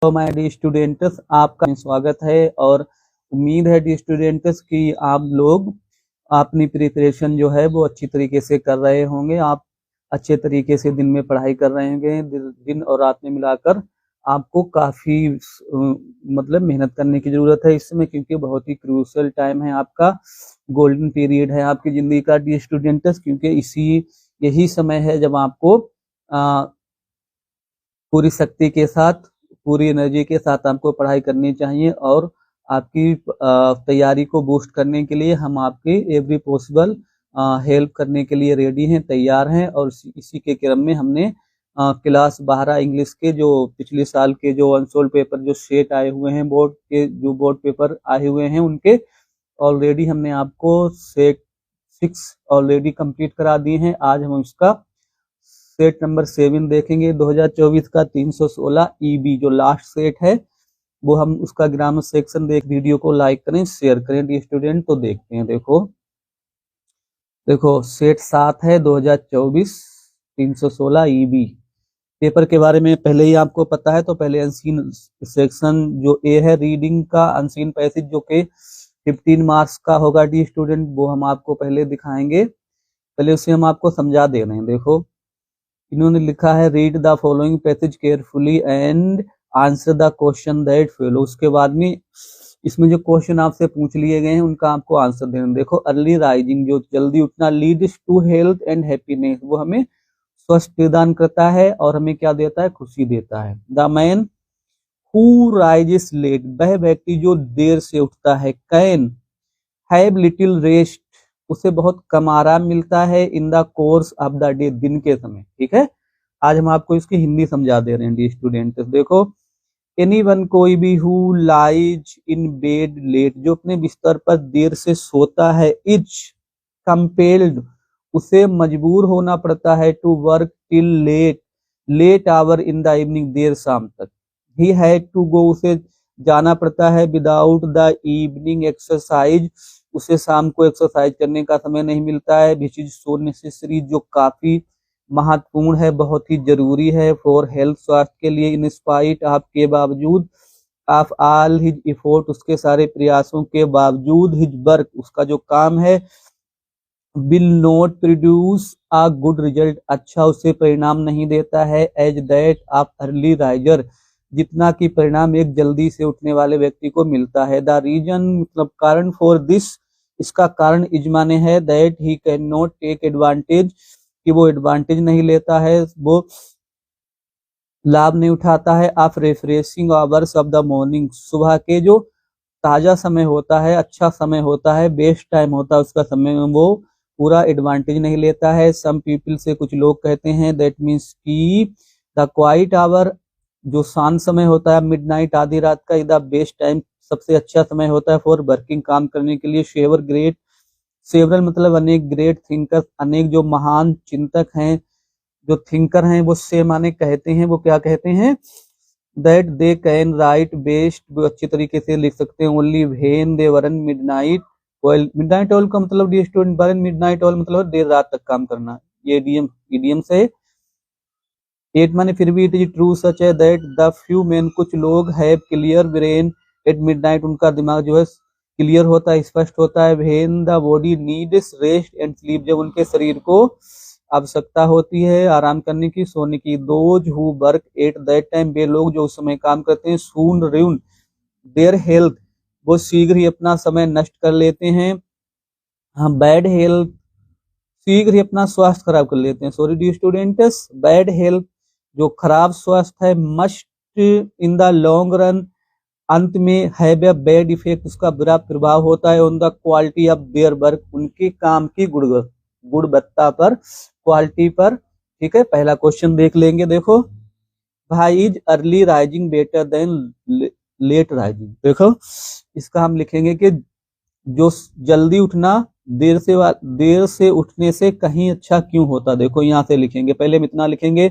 तो my D students, आपका स्वागत है और उम्मीद है डी स्टूडेंट्स कि आप लोग अपनी प्रिपरेशन जो है वो अच्छी तरीके से कर रहे होंगे। आप अच्छे तरीके से दिन में पढ़ाई कर रहे होंगे। दिन और रात में मिलाकर आपको काफ़ी मतलब मेहनत करने की ज़रूरत है इस समय, क्योंकि बहुत ही क्रूशियल टाइम है, आपका गोल्डन पीरियड है आपकी ज़िंदगी का डी स्टूडेंट्स, क्योंकि यही समय है जब आपको पूरी शक्ति के साथ, पूरी एनर्जी के साथ आपको पढ़ाई करनी चाहिए। और आपकी तैयारी को बूस्ट करने के लिए हम आपकी एवरी पॉसिबल हेल्प करने के लिए रेडी हैं, तैयार हैं। और इसी के क्रम में हमने क्लास 12 इंग्लिश के जो पिछले साल के जो अनसोल्ड पेपर जो सेट आए हुए हैं, बोर्ड के जो बोर्ड पेपर आए हुए हैं, उनके ऑलरेडी हमने आपको सेट 6 ऑलरेडी कंप्लीट करा दिए हैं। आज हम उसका सेट नंबर 7 देखेंगे 2024 का 316 ईबी जो लास्ट सेट है, वो हम उसका ग्रामर सेक्शन देख। वीडियो को लाइक करें, शेयर करें डी स्टूडेंट। तो देखते हैं, देखो सेट 7 है 2024 316 ईबी। पेपर के बारे में पहले ही आपको पता है, तो पहले अनसीन सेक्शन जो ए है रीडिंग का, अनसीन पैसेज जो कि 15 मार्क्स का होगा डी स्टूडेंट, वो हम आपको पहले दिखाएंगे। पहले उसे हम आपको समझा दे रहे हैं। देखो इन्होंने लिखा है read the following passage carefully and answer the question that follow. उसके बाद में इसमें जो क्वेश्चन आपसे पूछ लिए गए हैं उनका आपको आंसर देना। देखो अर्ली राइजिंग जो जल्दी उठना, leads to health and happiness, वो हमें स्वस्थ प्रदान करता है और हमें क्या देता है, खुशी देता है। The man who rises late, वह व्यक्ति जो देर से उठता है। कैन हैव लिटिल रेस्ट, उसे बहुत कम आराम मिलता है। In the course of the day, दिन के समय। ठीक है, आज हम आपको इसकी हिंदी समझा दे रहे हैं डी स्टूडेंट। देखो एनीवन, कोई भी, who lies in bed late, जो अपने बिस्तर पर देर से सोता है। इज कंपेल्ड, उसे मजबूर होना पड़ता है। To work till late hour in the evening, देर शाम तक। ही हैड टू गो, उसे जाना पड़ता है। विदाउट द इवनिंग एक्सरसाइज, उसे शाम को एक्सरसाइज करने का समय नहीं मिलता है। विच इज सो नेसेसरी, जो काफी महत्वपूर्ण है, बहुत ही जरूरी है। फॉर हेल्थ, स्वास्थ्य के लिए। इन स्पाइट ऑफ, के बावजूद। ऑफ ऑल हिज एफर्ट, उसके सारे प्रयासों के बावजूद। हिज वर्क, उसका जो काम है। Will not produce a good result, अच्छा उसे परिणाम नहीं देता है। As that of early riser, जितना कि परिणाम एक जल्दी से उठने वाले व्यक्ति को मिलता है। द रीजन, मतलब कारण। फॉर दिस, इसका कारण। इज माने है that he can not take advantage, कि वो एडवांटेज नहीं लेता है, वो लाभ नहीं उठाता है। Of refreshing hours of the morning, सुबह के जो ताजा समय होता है, अच्छा समय होता है, बेस्ट टाइम होता है उसका समय में, वो पूरा एडवांटेज नहीं लेता है। सम पीपल, से कुछ लोग कहते हैं, दैट मीन्स की द क्वाइट आवर, जो शांत समय होता है, मिडनाइट, आधी रात का, द बेस्ट टाइम, सबसे अच्छा समय होता है। फॉर वर्किंग, काम करने के लिए। शेवर ग्रेट, सेवरल मतलब अनेक, ग्रेट थिंकर, अनेक जो महान चिंतक हैं, जो थिंकर हैं, वो से माने कहते हैं, वो क्या कहते हैं, that they can write best, वो अच्छी तरीके से लिख सकते हैं। Only when they were midnight oil, midnight oil का मतलब डी स्टूडेंट वर मिडनाइट ऑयल मतलब देर रात तक काम करना, ये इडियम से। 8 माने फिर भी। इट इज ट्रू सच है दैट द फ्यू मैन, कुछ लोग, have clear brain at midnight, उनका दिमाग जो है क्लियर होता है, स्पष्ट होता है। When the body needs rest and sleep, जब उनके शरीर को आवश्यकता होती है आराम करने की, सोने की। Those who work at that time, वे लोग जो उस समय काम करते हैं। सून रूइन देयर हेल्थ, वो शीघ्र ही अपना समय नष्ट कर लेते हैं। हाँ, बैड हेल्थ, शीघ्र ही अपना स्वास्थ्य खराब कर लेते हैं। Sorry D students, bad health, जो खराब स्वास्थ्य है। Must in the long run, अंत में। हैव ए बैड इफेक्ट, उसका बुरा प्रभाव होता है। On the quality of their work, उनके काम की गुणवत्ता पर, क्वालिटी पर। ठीक है, पहला क्वेश्चन देख लेंगे। देखो, भाई is early rising better than late rising. देखो इसका हम लिखेंगे कि जो जल्दी उठना देर से उठने से कहीं अच्छा क्यों होता। देखो यहाँ से लिखेंगे, पहले हम इतना लिखेंगे।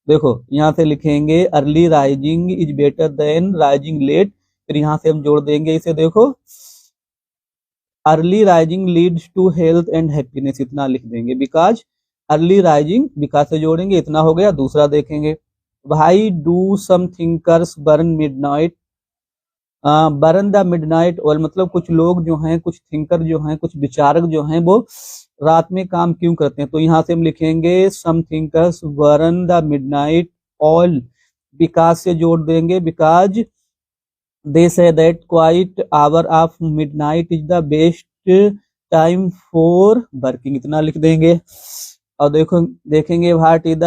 देखो यहाँ से लिखेंगे early rising is better than rising late, फिर यहाँ से हम जोड़ देंगे इसे। देखो early rising leads to health and happiness, इतना लिख देंगे। बिकॉज अर्ली राइजिंग, बिकॉज से जोड़ेंगे, इतना हो गया। दूसरा देखेंगे, भाई do some thinkers burn midnight, burn the midnight oil, मतलब कुछ लोग जो हैं, कुछ थिंकर जो हैं, कुछ विचारक जो हैं, वो रात में काम क्यों करते हैं। तो यहाँ से हम लिखेंगे some thinkers burn the midnight oil, because से जोड़ देंगे, because they say that quiet hour of midnight is the best time for working, इतना लिख देंगे। और देखो देखेंगे what is the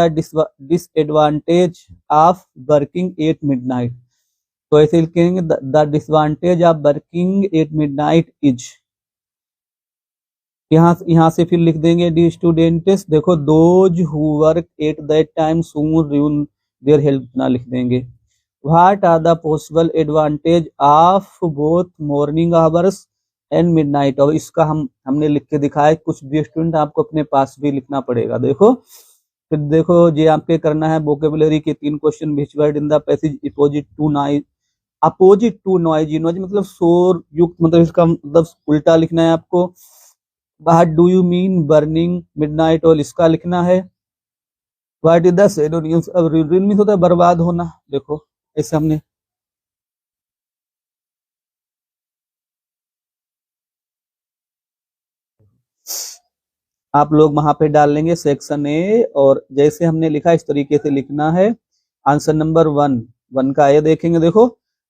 disadvantage of working at midnight, तो ऐसे लिखेंगे the disadvantage of working at midnight is, यहाँ से फिर लिख देंगे डी स्टूडेंट्स, देखो those who work at that time soon ruin their health, ना लिख देंगे। What are the possible advantage of both morning hours and midnight, और इसका हमने लिख के दिखाया, कुछ भी स्टूडेंट आपको अपने पास भी लिखना पड़ेगा। देखो फिर देखो ये आपके करना है वोकेबुलरी के 3 question, which word in the passage opposite to noisy, noisy मतलब शोर युक्त, मतलब इसका मतलब उल्टा लिखना है आपको। What do you mean burning midnight oil, इसका लिखना है। व्हाट इज द सेडोनियंस, अब रुइन मीन्स होता है बर्बाद होना, देखो ऐसे हमने आप लोग वहां पे डाल लेंगे सेक्शन ए, और जैसे हमने लिखा इस तरीके से लिखना है। आंसर नंबर 1 का ए देखेंगे, देखो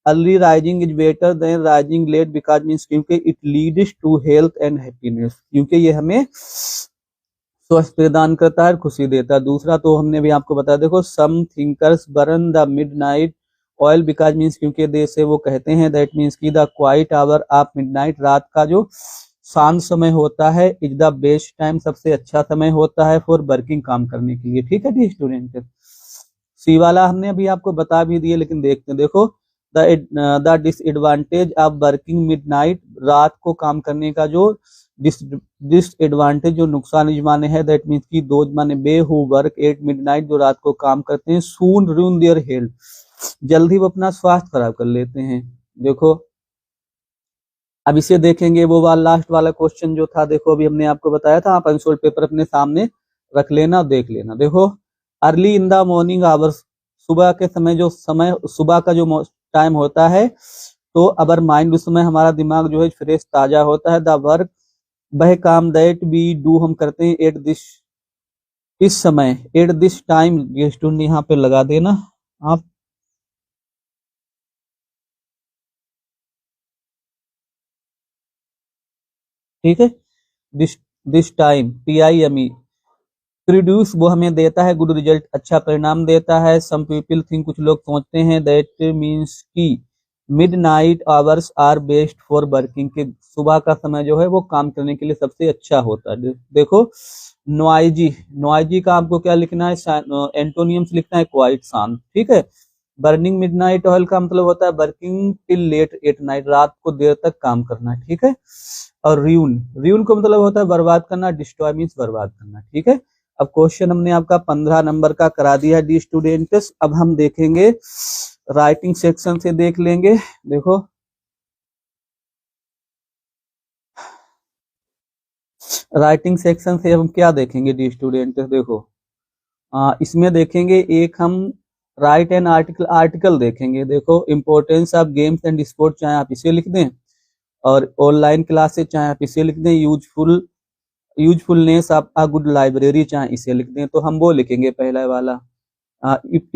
early rising is better than rising late because means, क्योंकि it leads to health and happiness, क्योंकि ये हमें स्वस्थ प्रदान करता है, खुशी देता है। दूसरा तो हमने भी आपको बताया, देखो some thinkers burn the midnight oil because means, क्योंकि दे से वो कहते हैं, दैट मीन्स की the quiet hour of midnight, रात का जो शांत समय होता है, इज द बेस्ट टाइम, सबसे अच्छा समय होता है फॉर वर्किंग, काम करने के लिए। ठीक है डी स्टूडेंट, सी वाला हमने अभी आपको बता भी दिए, लेकिन देखते हैं, देखो the disadvantage of working midnight, रात को काम करने का जो डिसएडवांटेज, जो नुकसान माने है, दैट मीन्स की दो माने बे हु वर्क एट मिडनाइट, जो रात को काम करते हैं, सून रूइन देयर हेल्थ, जल्दी वो अपना स्वास्थ्य खराब कर लेते हैं। देखो अब इसे देखेंगे, वो वाला लास्ट वाला क्वेश्चन जो था, देखो अभी हमने आपको बताया था, आप आंसर पेपर अपने सामने रख लेना और देख लेना। देखो early in the morning hours, सुबह के समय, जो समय सुबह का जो टाइम होता है, तो अबर माइंड, उस समय हमारा दिमाग जो है फ्रेश ताजा होता है। द वर्क, वह काम दैट वी डू, हम करते हैं एट दिस, इस समय, एट दिस टाइम, ये स्टूडेंट यहाँ पे लगा देना आप। ठीक है, this this time TIME produce, वो हमें देता है गुड रिजल्ट, अच्छा परिणाम देता है। सम पीपल थिंक, कुछ लोग सोचते हैं, दैट मीन्स की midnight hours are best for working, के सुबह का समय जो है वो काम करने के लिए सबसे अच्छा होता है। देखो नॉइजी, नॉइजी का आपको क्या लिखना है, एंटोनियम्स लिखना है, क्वाइट, शांत। ठीक है, बर्निंग मिडनाइट ऑयल का मतलब होता है working till late at night, रात को देर तक काम करना। ठीक है, और र्यून, र्यून को मतलब होता है बर्बाद करना, डिस्ट्रॉय मीन्स बर्बाद करना। ठीक है, अब क्वेश्चन हमने आपका 15 नंबर का करा दिया डी स्टूडेंट्स। अब हम देखेंगे राइटिंग सेक्शन से, देख लेंगे। देखो राइटिंग सेक्शन से हम क्या देखेंगे डी स्टूडेंट्स, देखो इसमें देखेंगे एक हम राइट एन आर्टिकल, आर्टिकल देखेंगे। देखो importance of games and sport, चाहे आप इसे लिख दें, और ऑनलाइन क्लासेस चाहे आप इसे लिख दें, usefulness of a good library चाहे इसे लिख दें। तो हम वो लिखेंगे पहला वाला,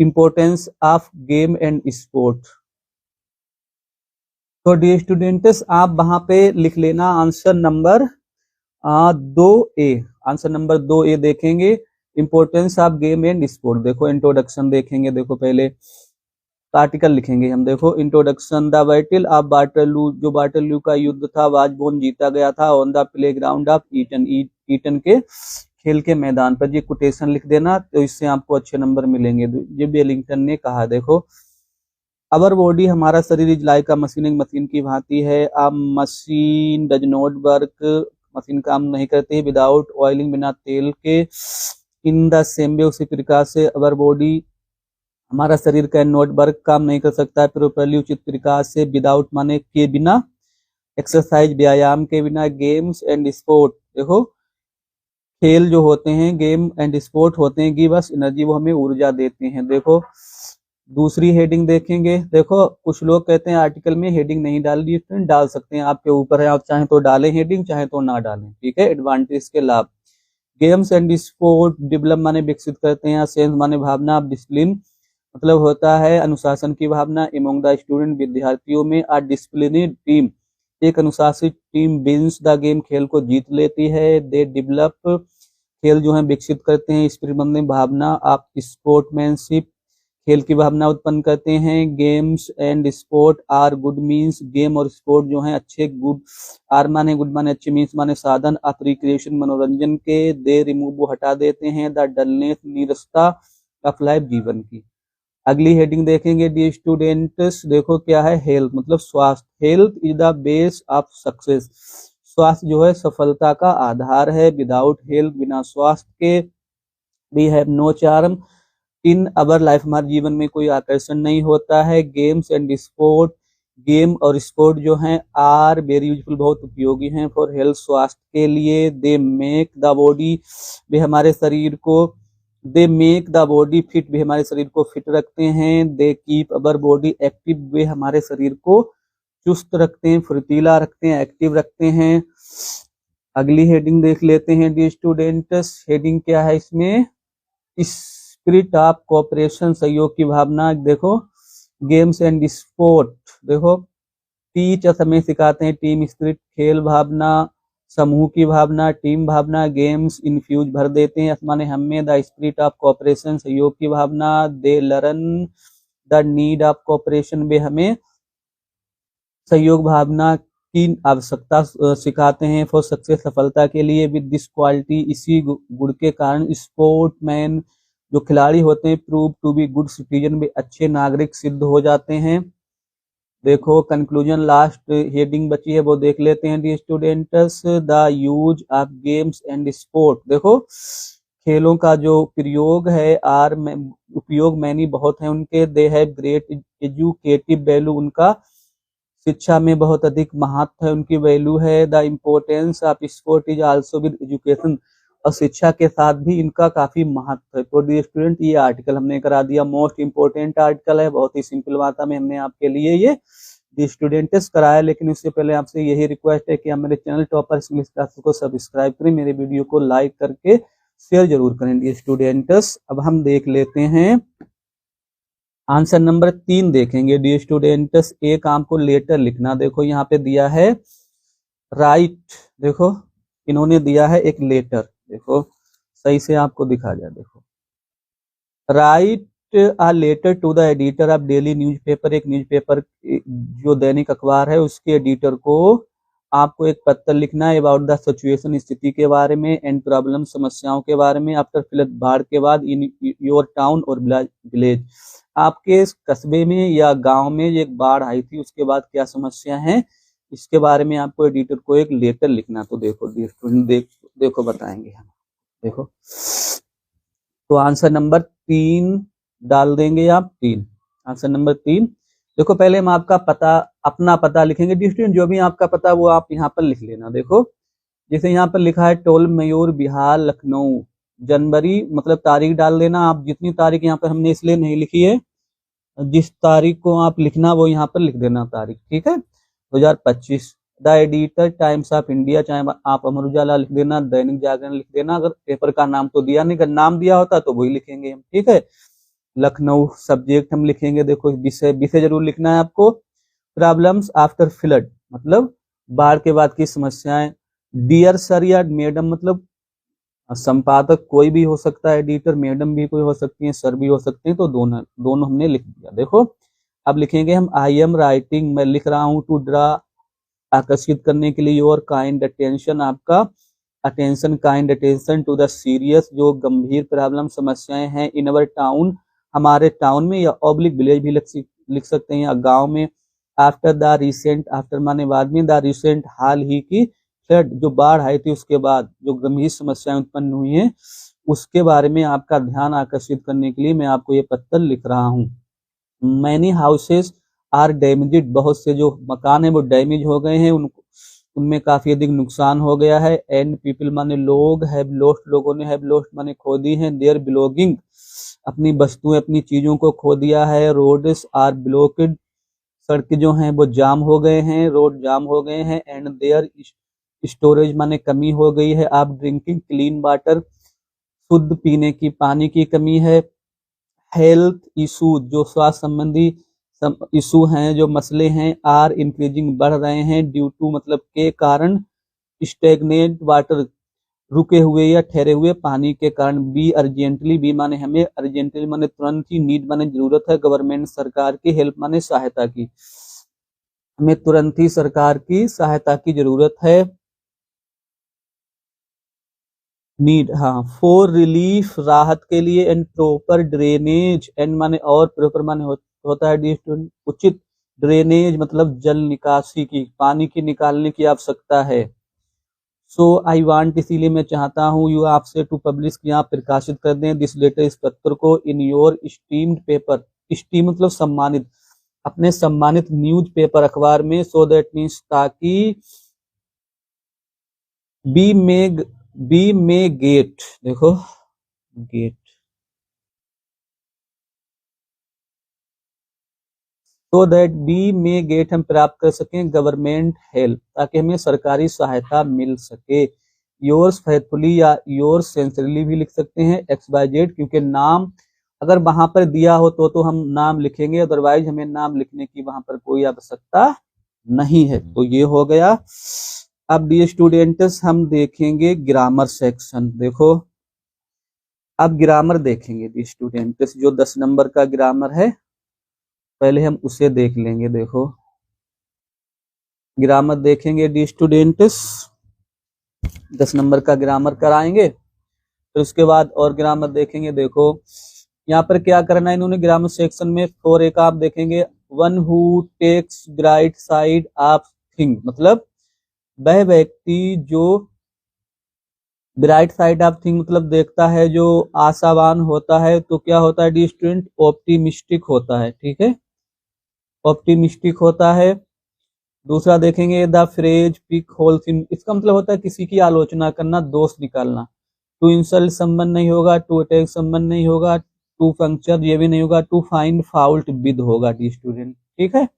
importance of game and sport. तो डी स्टूडेंट्स आप वहां पे लिख लेना answer number 2A, answer number 2A देखेंगे, importance of game and sport. देखो इंट्रोडक्शन देखेंगे, देखो पहले आर्टिकल लिखेंगे हम। देखो introduction, the battle of Waterloo, जो वाटरलू का युद्ध था, वाजबोन जीता गया था on the playground of Eton, Eton के खेल के मैदान पर। ये कोटेशन लिख देना, तो इससे आपको अच्छे नंबर मिलेंगे। ये वेलिंगटन ने कहा। देखो अवर बॉडी, हमारा शरीर इज लाइक अ मशीन, एक मशीन की भांति है। अ machine does not work, machine काम नहीं करती विदाउट ऑयलिंग, बिना तेल के। इन द सेम वे, उसी प्रकार से अवर बॉडी, हमारा शरीर का नॉट वर्क, काम नहीं कर सकता है प्रॉपर्ली, उचित प्रकार से। विदाउट माने के बिना, एक्सरसाइज व्यायाम के बिना। गेम्स एंड स्पोर्ट, देखो खेल जो होते हैं, गेम एंड स्पोर्ट होते हैं, गिव अस एनर्जी, वो हमें ऊर्जा देते हैं। देखो दूसरी हेडिंग देखेंगे। देखो कुछ लोग कहते हैं आर्टिकल में हेडिंग नहीं डालनी, स्टूडेंट डाल सकते हैं, आपके ऊपर है, आप चाहें तो डालें हेडिंग, चाहे तो ना डालें, ठीक है। एडवांटेज के लाभ, गेम्स एंड स्पोर्ट डेवलप माने विकसित करते हैं, सेंस माने भावना, डिसिप्लिन मतलब होता है अनुशासन की भावना, एमंग द स्टूडेंट विद्यार्थियों में, आ डिसिप्लिन टीम एक अनुशासित टीम विंस द गेम खेल को जीत लेती है, दे डेवलप खेल जो है विकसित करते हैं, स्पिरिट बंदे भावना आप स्पोर्टमैनशिप खेल की भावना उत्पन्न करते हैं, games and sport are good means game और स्पोर्ट जो है अच्छे, गुड आर माने गुड माने अच्छे, मीन्स माने साधन, आप रिक्रिएशन मनोरंजन के, दे रिमूव वो हटा देते हैं, द डलनेस नीरसता ऑफ लाइफ जीवन की। अगली हेडिंग देखेंगे डी स्टूडेंट्स, देखो क्या है, हेल्थ मतलब स्वास्थ्य, health is the base of success, स्वास्थ्य जो है सफलता का आधार है, विदाउट हेल्थ बिना स्वास्थ्य के, we have no charm in our life हमारे जीवन में कोई आकर्षण नहीं होता है, गेम्स एंड स्पोर्ट गेम और स्पोर्ट जो हैं आर वेरी यूजफुल बहुत उपयोगी हैं फॉर हेल्थ स्वास्थ्य के लिए, दे मेक द बॉडी वे हमारे शरीर को, they make the body fit वे हमारे शरीर को फिट रखते हैं, they keep our body active वे हमारे शरीर को चुस्त रखते हैं, फुर्तीला रखते हैं, एक्टिव रखते हैं। अगली हेडिंग देख लेते हैं डी स्टूडेंट्स, हेडिंग क्या है इसमें, स्पिरिट ऑफ कोऑपरेशन सहयोग की भावना, देखो गेम्स एंड स्पोर्ट, देखो टीचर्स हमें सिखाते हैं टीम स्पिरिट खेल भावना, समूह की भावना, टीम भावना, गेम्स इन्फ्यूज भर देते हैं, माने हमें द स्पिरिट ऑफ कोऑपरेशन सहयोग की भावना, they learn the need of cooperation वे हमें सहयोग भावना की आवश्यकता सिखाते हैं, फॉर सक्सेस सफलता के लिए, विद दिस क्वालिटी इसी गुण के कारण स्पोर्टमैन जो खिलाड़ी होते हैं prove to be good citizen वे अच्छे नागरिक सिद्ध हो जाते हैं। देखो कंक्लूजन लास्ट हेडिंग बची है वो देख लेते हैं the students, the use of games and sport, देखो खेलों का जो प्रयोग है आर उपयोग मैनी बहुत है उनके, they have great educative value उनका शिक्षा में बहुत अधिक महत्व है, उनकी वैल्यू है, the importance of sport is also with education और शिक्षा के साथ भी इनका काफी महत्व है। तो डी स्टूडेंट ये आर्टिकल हमने करा दिया, मोस्ट इंपोर्टेंट आर्टिकल है, बहुत ही सिंपल भाषा में हमने आपके लिए ये डी स्टूडेंट्स कराया, लेकिन उससे पहले आपसे यही रिक्वेस्ट है कि आप मेरे चैनल टॉपर इंग्लिश क्लासेस को सब्सक्राइब करें, मेरे वीडियो को लाइक करके शेयर जरूर करें डी स्टूडेंट्स। अब हम देख लेते हैं आंसर नंबर 3 देखेंगे डी स्टूडेंट्स, एक आपको लेटर लिखना, देखो यहाँ पे दिया है राइट, देखो इन्होंने दिया है एक लेटर, देखो सही से आपको दिखा जाए, देखो write a letter to the editor of daily newspaper, एक न्यूज़पेपर जो दैनिक अखबार है उसके एडिटर को आपको एक पत्र लिखना है अबाउट द सिचुएशन स्थिति के बारे में, एंड प्रॉब्लम समस्याओं के बारे में, आफ्टर फ्लड बाढ़ के बाद, इन योर टाउन और विलेज आपके कस्बे में या गांव में एक बाढ़ आई थी उसके बाद क्या समस्या है इसके बारे में आपको एडिटर को एक लेटर लिखना। तो देखो देखो बताएंगे हम, देखो तो आंसर नंबर 3 डाल देंगे आप, 3 आंसर नंबर 3। देखो पहले हम आपका पता अपना पता लिखेंगे डी स्टूडेंट, जो भी आपका पता वो आप यहाँ पर लिख लेना, देखो जैसे यहाँ पर लिखा है टोल मयूर बिहार लखनऊ, जनवरी मतलब तारीख डाल देना आप, जितनी तारीख यहाँ पर हमने इसलिए नहीं लिखी है, जिस तारीख को आप लिखना वो यहाँ पर लिख देना तारीख, ठीक है 2025। The editor times of India, चाहे आप अमर उजाला लिख देना, दैनिक जागरण लिख देना, अगर पेपर का नाम तो दिया नहीं, अगर नाम दिया होता तो वही लिखेंगे हम, ठीक है। लखनऊ सब्जेक्ट हम लिखेंगे, देखो विषय जरूर लिखना है आपको, प्रॉब्लम्स आफ्टर फ्लड मतलब बाढ़ के बाद की समस्याएं, डियर सर या मैडम मतलब संपादक कोई भी हो सकता है, एडिटर मैडम भी कोई हो सकती है, सर भी हो सकते हैं, तो दोनों हमने लिख दिया। देखो अब लिखेंगे हम आई एम राइटिंग, मैं लिख रहा हूँ, टू ड्रा आकर्षित करने के लिए, योर काइंड अटेंशन आपका attention, kind attention to the serious जो गंभीर प्रॉब्लम समस्याएं हैं, इन अवर टाउन हमारे टाउन में, या ऑब्लिक विलेज भी लिख सकते हैं, या गांव में, आफ्टर द रिसेंट आफ्टर माने बाद में, द रिसेंट हाल ही की फ्लड जो बाढ़ आई थी उसके बाद जो गंभीर समस्याएं उत्पन्न हुई हैं उसके बारे में आपका ध्यान आकर्षित करने के लिए मैं आपको ये पत्र लिख रहा हूँ। मैनी हाउसेस आर डैमेज्ड, बहुत से जो मकान है वो डैमेज हो गए हैं, उनमें काफी अधिक नुकसान हो गया है, एंड पीपल माने लोग, हैव लॉस्ट लोगों ने, हैव लॉस्ट माने खो दी है, देयर बिलोंगिंग अपनी वस्तुएं अपनी चीजों को खो दिया है। रोड्स आर ब्लॉक्ड, सड़कें जो हैं वो जाम हो गए हैं, रोड जाम हो गए हैं। एंड देयर स्टोरेज माने कमी हो गई है। आप ड्रिंकिंग क्लीन वाटर, शुद्ध पीने की पानी की कमी है। हेल्थ इशू, जो स्वास्थ्य संबंधी इशू हैं, जो मसले हैं, आर इंक्रीजिंग, बढ़ रहे हैं। ड्यू टू मतलब के कारण, स्टेगनेंट वाटर, रुके हुए या ठहरे हुए पानी के कारण। बी अर्जेंटली, बी माने हमें, अर्जेंटली माने तुरंत ही, नीड माने जरूरत है, गवर्नमेंट सरकार की, हेल्प माने सहायता की, हमें तुरंत ही सरकार की सहायता की जरूरत है। नीड, हाँ, फॉर रिलीफ, राहत के लिए। एंड प्रॉपर ड्रेनेज, एंड माने और, प्रॉपर माने होता है उचित, ड्रेनेज मतलब जल निकासी की, पानी की निकालने की आवश्यकता है। सो आई वांट, इसीलिए मैं चाहता हूँ, यू आपसे, टू पब्लिश, कि आप प्रकाशित कर दें, दिस लेटर, इस पत्र को, in your steamed paper, steam मतलब सम्मानित, अपने सम्मानित न्यूज पेपर अखबार में। सो दैट मीन्स ताकि, बी में गेट, देखो गेट, सो दैट बी में गेट, हम प्राप्त कर सकें गवर्नमेंट हेल्प, ताकि हमें सरकारी सहायता मिल सके। योर्स फेथफुली या योर्स सिंसियरली भी लिख सकते हैं, XYZ, क्योंकि नाम अगर वहां पर दिया हो तो हम नाम लिखेंगे, अदरवाइज हमें नाम लिखने की वहां पर कोई आवश्यकता नहीं है। तो ये हो गया। अब डियर स्टूडेंट्स हम देखेंगे ग्रामर सेक्शन। देखो अब ग्रामर देखेंगे डियर स्टूडेंट्स, जो 10 नंबर का ग्रामर है, पहले हम उसे देख लेंगे। देखो ग्रामर देखेंगे डियर स्टूडेंट्स, 10 नंबर का ग्रामर कराएंगे, फिर उसके बाद और ग्रामर देखेंगे। देखो यहाँ पर क्या करना है इन्होंने ग्रामर सेक्शन में, फॉर एक आप देखेंगे, one who takes bright side of thing, मतलब वह व्यक्ति जो, ब्राइट साइड ऑफ थिंग मतलब देखता है, जो आशावान होता है, तो क्या होता है डियर स्टूडेंट, ऑप्टिमिस्टिक होता है, ठीक है, ऑप्टिमिस्टिक होता है। दूसरा देखेंगे, the phrase pick holes in, इसका मतलब होता है किसी की आलोचना करना, दोष निकालना। टू इंसल्ट समवन नहीं होगा, टू अटैक समवन नहीं होगा, टू पंक्चर ये भी नहीं होगा, टू फाइंड फाउल्ट विद होगा डी स्टूडेंट, ठीक है।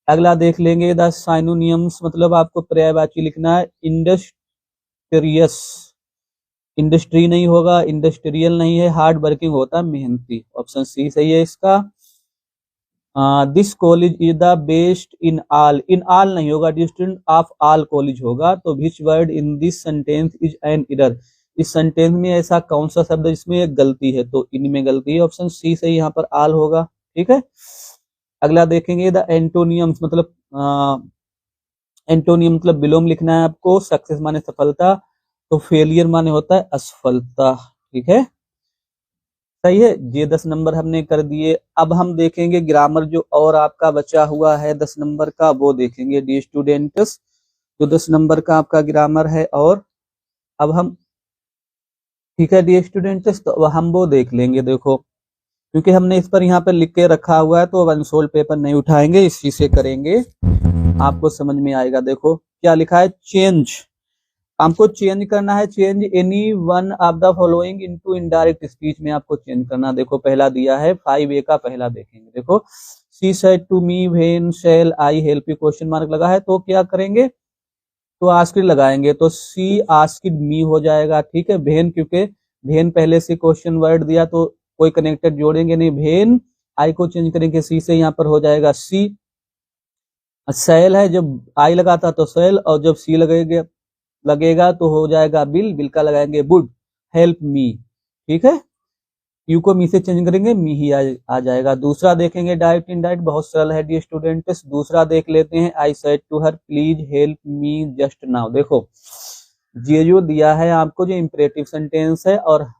अगला देख लेंगे, द साइनोनियम्स, मतलब आपको पर्यायवाची लिखना है। इंडस्ट्रियस, इंडस्ट्री नहीं होगा, इंडस्ट्रियल नहीं है, हार्ड वर्किंग होता है, मेहनती, ऑप्शन सी सही है इसका। This college is the best in all नहीं होगा डिस्टेंट, ऑफ ऑल कॉलेज होगा। तो विच word in this sentence is an error, इस सेंटेंस में ऐसा कौन सा शब्द जिसमें एक गलती है, तो इनमें गलती है, ऑप्शन सी सही यहाँ पर ऑल होगा, ठीक है। अगला देखेंगे, द एंटोनियम्स, मतलब एंटोनियम मतलब विलोम लिखना है आपको। सक्सेस माने सफलता, तो फेलियर माने होता है असफलता, ठीक है, सही है। ये 10 नंबर हमने कर दिए। अब हम देखेंगे ग्रामर जो और आपका बचा हुआ है 10 नंबर का, वो देखेंगे डी स्टूडेंट्स, जो 10 नंबर का आपका ग्रामर है। और अब हम, ठीक है डी स्टूडेंट्स, तो हम वो देख लेंगे। देखो क्योंकि हमने इस पर यहाँ पर लिख के रखा हुआ है, तो अब अनसोल्ड पेपर नहीं उठाएंगे, इसी से करेंगे, आपको समझ में आएगा। देखो क्या लिखा है, चेंज, आपको चेंज करना है, change any one of the following into indirect speech में आपको चेंज करना। देखो पहला दिया है 5A का, पहला देखेंगे। देखो she said to me when shall I help you, question mark लगा है, तो क्या करेंगे, तो आस्क्ड लगाएंगे, तो सी आस्क्ड मी हो जाएगा, ठीक है। वेन, क्योंकि वेन पहले से क्वेश्चन वर्ड दिया, तो कोई कनेक्टेड जोड़ेंगे नहीं, वेन आई को चेंज करेंगे सी से, यहाँ पर हो जाएगा सी। सेल है, जब आई लगाता तो सेल, और जब सी लगेगा तो हो जाएगा बिल, बिल का लगाएंगे वुड, हेल्प मी, ठीक है। यू को मी से चेंज करेंगे, मी ही आ जाएगा। दूसरा देखेंगे डायरेक्ट इनडायरेक्ट, बहुत सरल है डी स्टूडेंट्स। दूसरा देख लेते हैं, I said to her please help me just now. देखो ये जो दिया है आपको, जो इंपरेटिव सेंटेंस है, और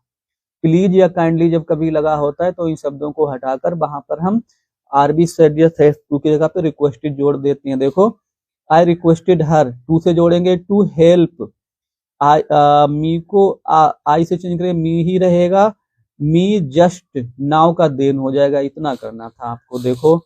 प्लीज या काइंडली जब कभी लगा होता है, तो इन शब्दों को हटाकर वहां पर हम आरबी सेड या सेड टू की जगह पे रिक्वेस्टेड जोड़ देते हैं। देखो आई रिक्वेस्टेड हर, टू से जोड़ेंगे टू हेल्प, आई मी को आई से चेंज करें, मी ही रहेगा, मी जस्ट नाउ का देन हो जाएगा, इतना करना था आपको। देखो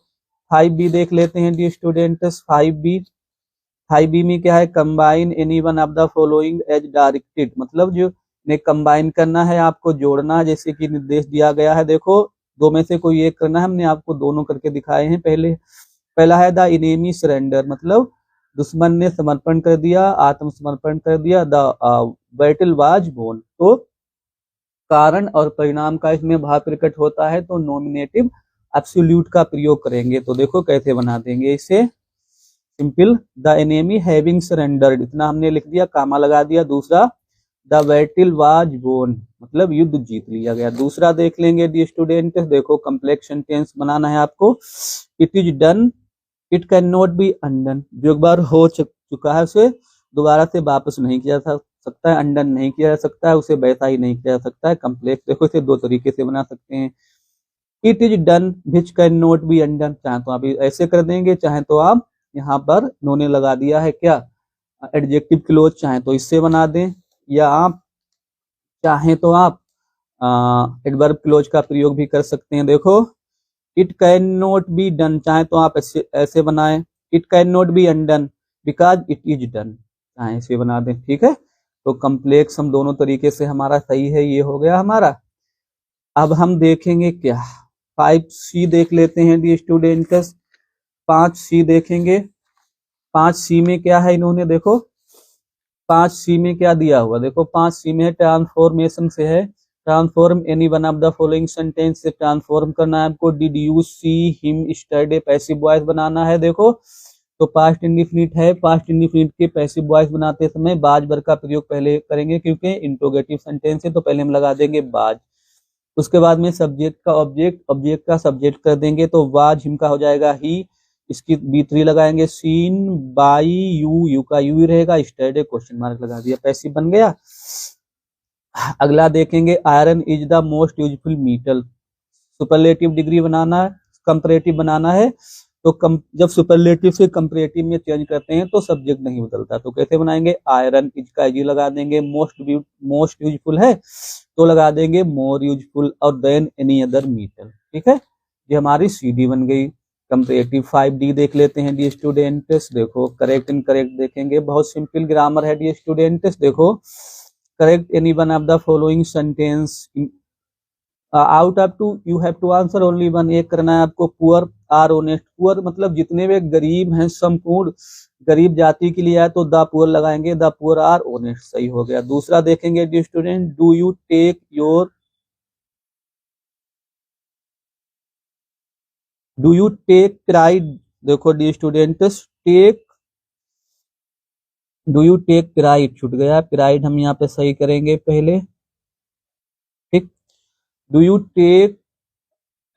5B देख लेते हैं डी स्टूडेंट्स, 5B में क्या है, combine any one of the following as directed, मतलब जो ने कंबाइन करना है, आपको जोड़ना है, जैसे कि निर्देश दिया गया है। देखो दो में से कोई एक करना है, हमने आपको दोनों करके दिखाए हैं। पहला है द इनेमी सरेंडर, मतलब दुश्मन ने समर्पण कर दिया, आत्मसमर्पण कर दिया। द बैटल वाज वोन, तो कारण और परिणाम का इसमें भाव प्रकट होता है, तो नॉमिनेटिव एब्सोल्यूट का प्रयोग करेंगे। तो देखो कैसे बना देंगे इसे, simple, the enemy having surrendered, इतना हमने लिख दिया, कामा लगा दिया। दूसरा, द बैटल वाज वोन, मतलब युद्ध जीत लिया गया। दूसरा देख लेंगे डी स्टूडेंट, देखो कम्प्लेक्स सेंटेंस बनाना है आपको। It is done, it can not be undone, जो एक बार हो चुका है उसे दोबारा से वापस नहीं किया जा सकता है, अनडन नहीं किया जा सकता है, उसे वैसा ही नहीं किया जा सकता है। कम्प्लेक्स देखो इसे दो तरीके से बना सकते हैं। It is done which can not be undone, चाहे तो आप ऐसे कर देंगे, चाहे तो आप यहाँ पर इन्होंने लगा दिया है क्या, एडजेक्टिव क्लोज, चाहे तो इससे बना दें, या आप चाहे तो आप एडवर्ब क्लोज का प्रयोग भी कर सकते हैं। देखो it can not be done, चाहे तो आप ऐसे बनाएं, it can not be undone because it is done, चाहे ऐसे बना दें, ठीक है। तो कम्प्लेक्स हम दोनों तरीके से हमारा सही है, ये हो गया हमारा। अब हम देखेंगे क्या, 5C देख लेते हैं डी स्टूडेंट्स। 5C देखेंगे, 5C में क्या है, इन्होंने देखो 5C में क्या दिया हुआ, देखो 5C में ट्रांसफॉर्मेशन से है, transform any one of the following sentence से ट्रांसफॉर्म करना है आपको। Did you see him yesterday, passive voice बनाना है। देखो तो पास्ट इंडिफिनिट है, पास्ट इंडिफिनिट के पैसिव वॉइस बनाते समय बाज वर्ग का प्रयोग पहले करेंगे, क्योंकि इंट्रोगेटिव सेंटेंस है, तो पहले हम लगा देंगे बाज। उसके बाद में सब्जेक्ट का ऑब्जेक्ट, ऑब्जेक्ट का सब्जेक्ट कर देंगे, तो वाज हिम का हो जाएगा ही, इसकी B3 लगाएंगे, सीन बाई यू, यू का यू ही रहेगा, स्टरडे क्वेश्चन मार्क लगा दिया, पैसिव बन गया। अगला देखेंगे, iron is the most useful metal, superlative degree बनाना है, कंपैरेटिव बनाना है, तो जब सुपरलेटिव से कंपैरेटिव में चेंज करते हैं तो सब्जेक्ट नहीं बदलता, तो कैसे बनाएंगे, आयरन इज का इज लगा देंगे, मोस्ट यूजफुल है तो लगा देंगे मोर यूजफुल, और देन एनी अदर मेटल, ठीक है। ये हमारी CD बन गई। कंपैरेटिव 5D देख लेते हैं डी स्टूडेंट्स, देखो करेक्ट इनकरेक्ट देखेंगे, बहुत सिंपल ग्रामर है डी स्टूडेंट्स। देखो correct any one of the following sentence, out of two you have to answer only one, एक करना है आपको। पुअर आर ऑनेस्ट, पुअर मतलब जितने भी गरीब हैं, संपूर्ण गरीब जाति के लिए है, तो द पुअर लगाएंगे, द पुअर आर ऑनेस्ट, सही हो गया। दूसरा देखेंगे the student, do you take pride, देखो the students do you take pride छूट गया, प्राइड हम यहाँ पे सही करेंगे पहले, ठीक। Do you take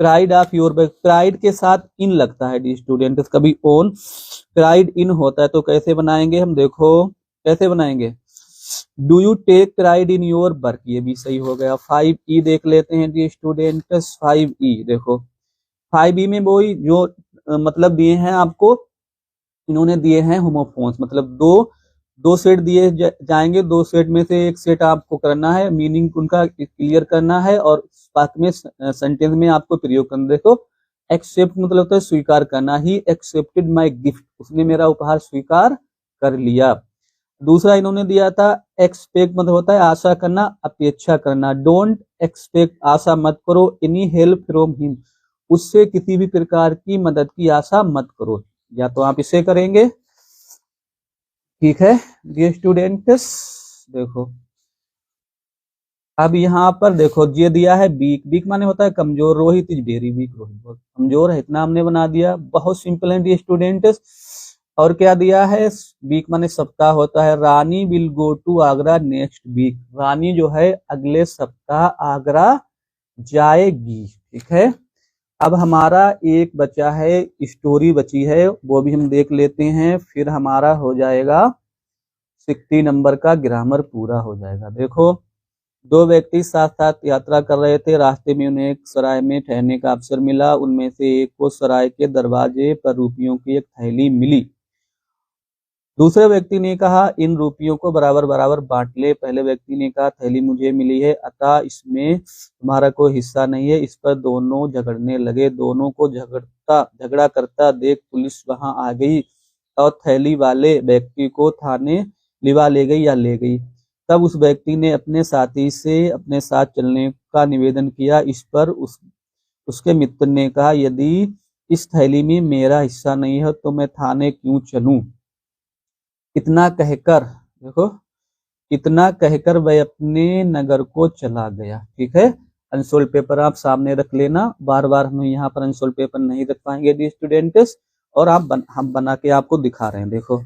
pride of your bag, pride के साथ इन लगता है डी स्टूडेंट्स, कभी ओन, प्राइड इन होता है, तो कैसे बनाएंगे हम, देखो कैसे बनाएंगे, do you take pride in your work, ये भी सही हो गया। 5E देख लेते हैं डी स्टूडेंट्स, 5E देखो, 5E में वही जो मतलब दिए हैं आपको, इन्होंने दिए हैं होमोफोन्स, मतलब दो सेट दिए जाएंगे, दो सेट में से एक सेट आपको करना है, मीनिंग उनका क्लियर करना है, और बाकी में सेंटेंस में आपको प्रयोग करना। देखो एक्सेप्ट मतलब होता है स्वीकार करना, ही एक्सेप्टेड माय गिफ्ट, उसने मेरा उपहार स्वीकार कर लिया। दूसरा इन्होंने दिया था एक्सपेक्ट, मतलब होता है आशा करना, अपेक्षा करना, डोंट एक्सपेक्ट, आशा मत करो, एनी हेल्प फ्रॉम हिम, उससे किसी भी प्रकार की मदद की आशा मत करो, या तो आप इसे करेंगे, ठीक है डियर स्टूडेंट्स। देखो अब यहाँ पर देखो ये दिया है वीक, वीक माने होता है कमजोर, Rohit is very weak, Rohit बहुत कमजोर है, इतना हमने बना दिया, बहुत सिंपल है डियर स्टूडेंट्स। और क्या दिया है, वीक माने सप्ताह होता है, Rani will go to Agra next week, Rani जो है अगले सप्ताह आगरा जाएगी, ठीक है। अब हमारा एक बचा है, स्टोरी बची है, वो भी हम देख लेते हैं, फिर हमारा हो जाएगा 60 नंबर का ग्रामर पूरा हो जाएगा। देखो दो व्यक्ति साथ साथ यात्रा कर रहे थे, रास्ते में उन्हें एक सराय में ठहरने का अवसर मिला, उनमें से एक को सराय के दरवाजे पर रुपयों की एक थैली मिली। दूसरे व्यक्ति ने कहा इन रुपयों को बराबर बराबर बांट ले। पहले व्यक्ति ने कहा थैली मुझे मिली है, अतः इसमें तुम्हारा कोई हिस्सा नहीं है। इस पर दोनों झगड़ने लगे, दोनों को झगड़ा करता देख पुलिस वहां आ गई और थैली वाले व्यक्ति को थाने लिवा ले गई या ले गई। तब उस व्यक्ति ने अपने साथी से अपने साथ चलने का निवेदन किया। इस पर उसके मित्र ने कहा, यदि इस थैली में मेरा हिस्सा नहीं है तो मैं थाने क्यों चलूं। इतना कहकर देखो, इतना कहकर वह अपने नगर को चला गया। ठीक है, अनसोल्ड पेपर आप सामने रख लेना। बार बार हम यहाँ पर अनसोल्ड पेपर नहीं रख पाएंगे डी स्टूडेंट्स, और हम बना के आपको दिखा रहे हैं। देखो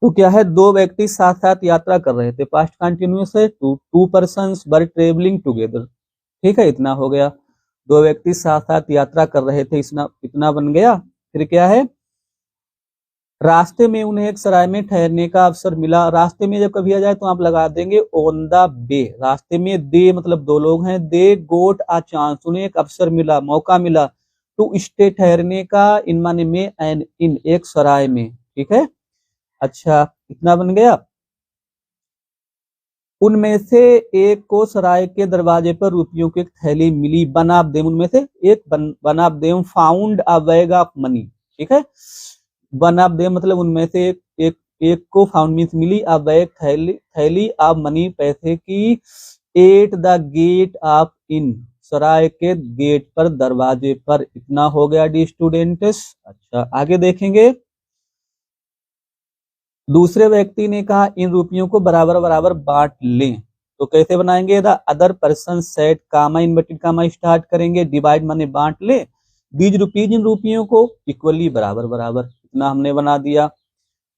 तो क्या है, दो व्यक्ति साथ साथ यात्रा कर रहे थे। पास्ट कंटिन्यूअस है। To persons were travelling together. ठीक है, इतना हो गया। दो व्यक्ति साथ साथ यात्रा कर रहे थे, इतना बन गया। फिर क्या है, रास्ते में उन्हें एक सराय में ठहरने का अवसर मिला। रास्ते में जब कभी आ जाए तो आप लगा देंगे ऑन द वे। रास्ते में दे मतलब दो लोग हैं। दे गोट अ चांस, उन्हें एक अवसर मिला, मौका मिला। टू स्टे ठहरने का, इन माने में, एंड इन एक सराय में। ठीक है, अच्छा इतना बन गया। उनमें से एक को सराय के दरवाजे पर रुपयों की एक थैली मिली। वन ऑफ देम, उनमें से एक one of them found a bag of money. ठीक है, वन ऑफ देम मतलब उनमें से एक को फाउंड मीन्स मिली, अ बैग थैली ऑफ मनी पैसे की, at the gate of inn सराय के गेट पर, दरवाजे पर। इतना हो गया डी स्टूडेंट्स। अच्छा आगे देखेंगे। दूसरे व्यक्ति ने कहा, इन रुपयों को बराबर बराबर बांट लें। तो कैसे बनाएंगे, the other person said, comma inverted comma start करेंगे, डिवाइड माने बांट ले, दीज रुपीज इन रुपयों को, इक्वली बराबर बराबर। इतना हमने बना दिया।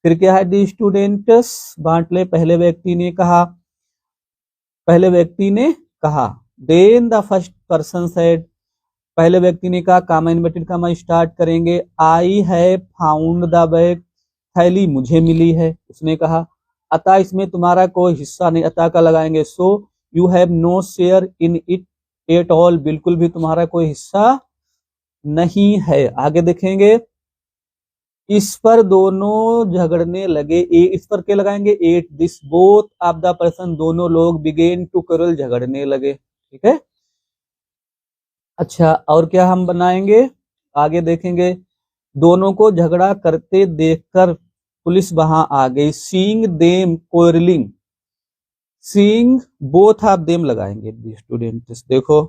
फिर क्या है डी स्टूडेंट्स, बांट ले। पहले व्यक्ति ने कहा, then the first person said, पहले व्यक्ति ने कहा, कामा इनवर्टेड कामा स्टार्ट करेंगे, I have found the bag, थैली मुझे मिली है। उसने कहा, अतः इसमें तुम्हारा कोई हिस्सा नहीं, अतः का लगाएंगे। So you have no share in it at all, बिल्कुल भी तुम्हारा कोई हिस्सा नहीं है। आगे देखेंगे। इस पर दोनों झगड़ने लगे। इस पर क्या लगाएंगे, at this both of the person, दोनों लोग बिगेन टू quarrel, झगड़ने लगे। ठीक है, अच्छा और क्या हम बनाएंगे, आगे देखेंगे। दोनों को झगड़ा करते देखकर पुलिस वहां आ गई। Seeing them quarrelling, seeing both of them लगाएंगे स्टूडेंट्स। देखो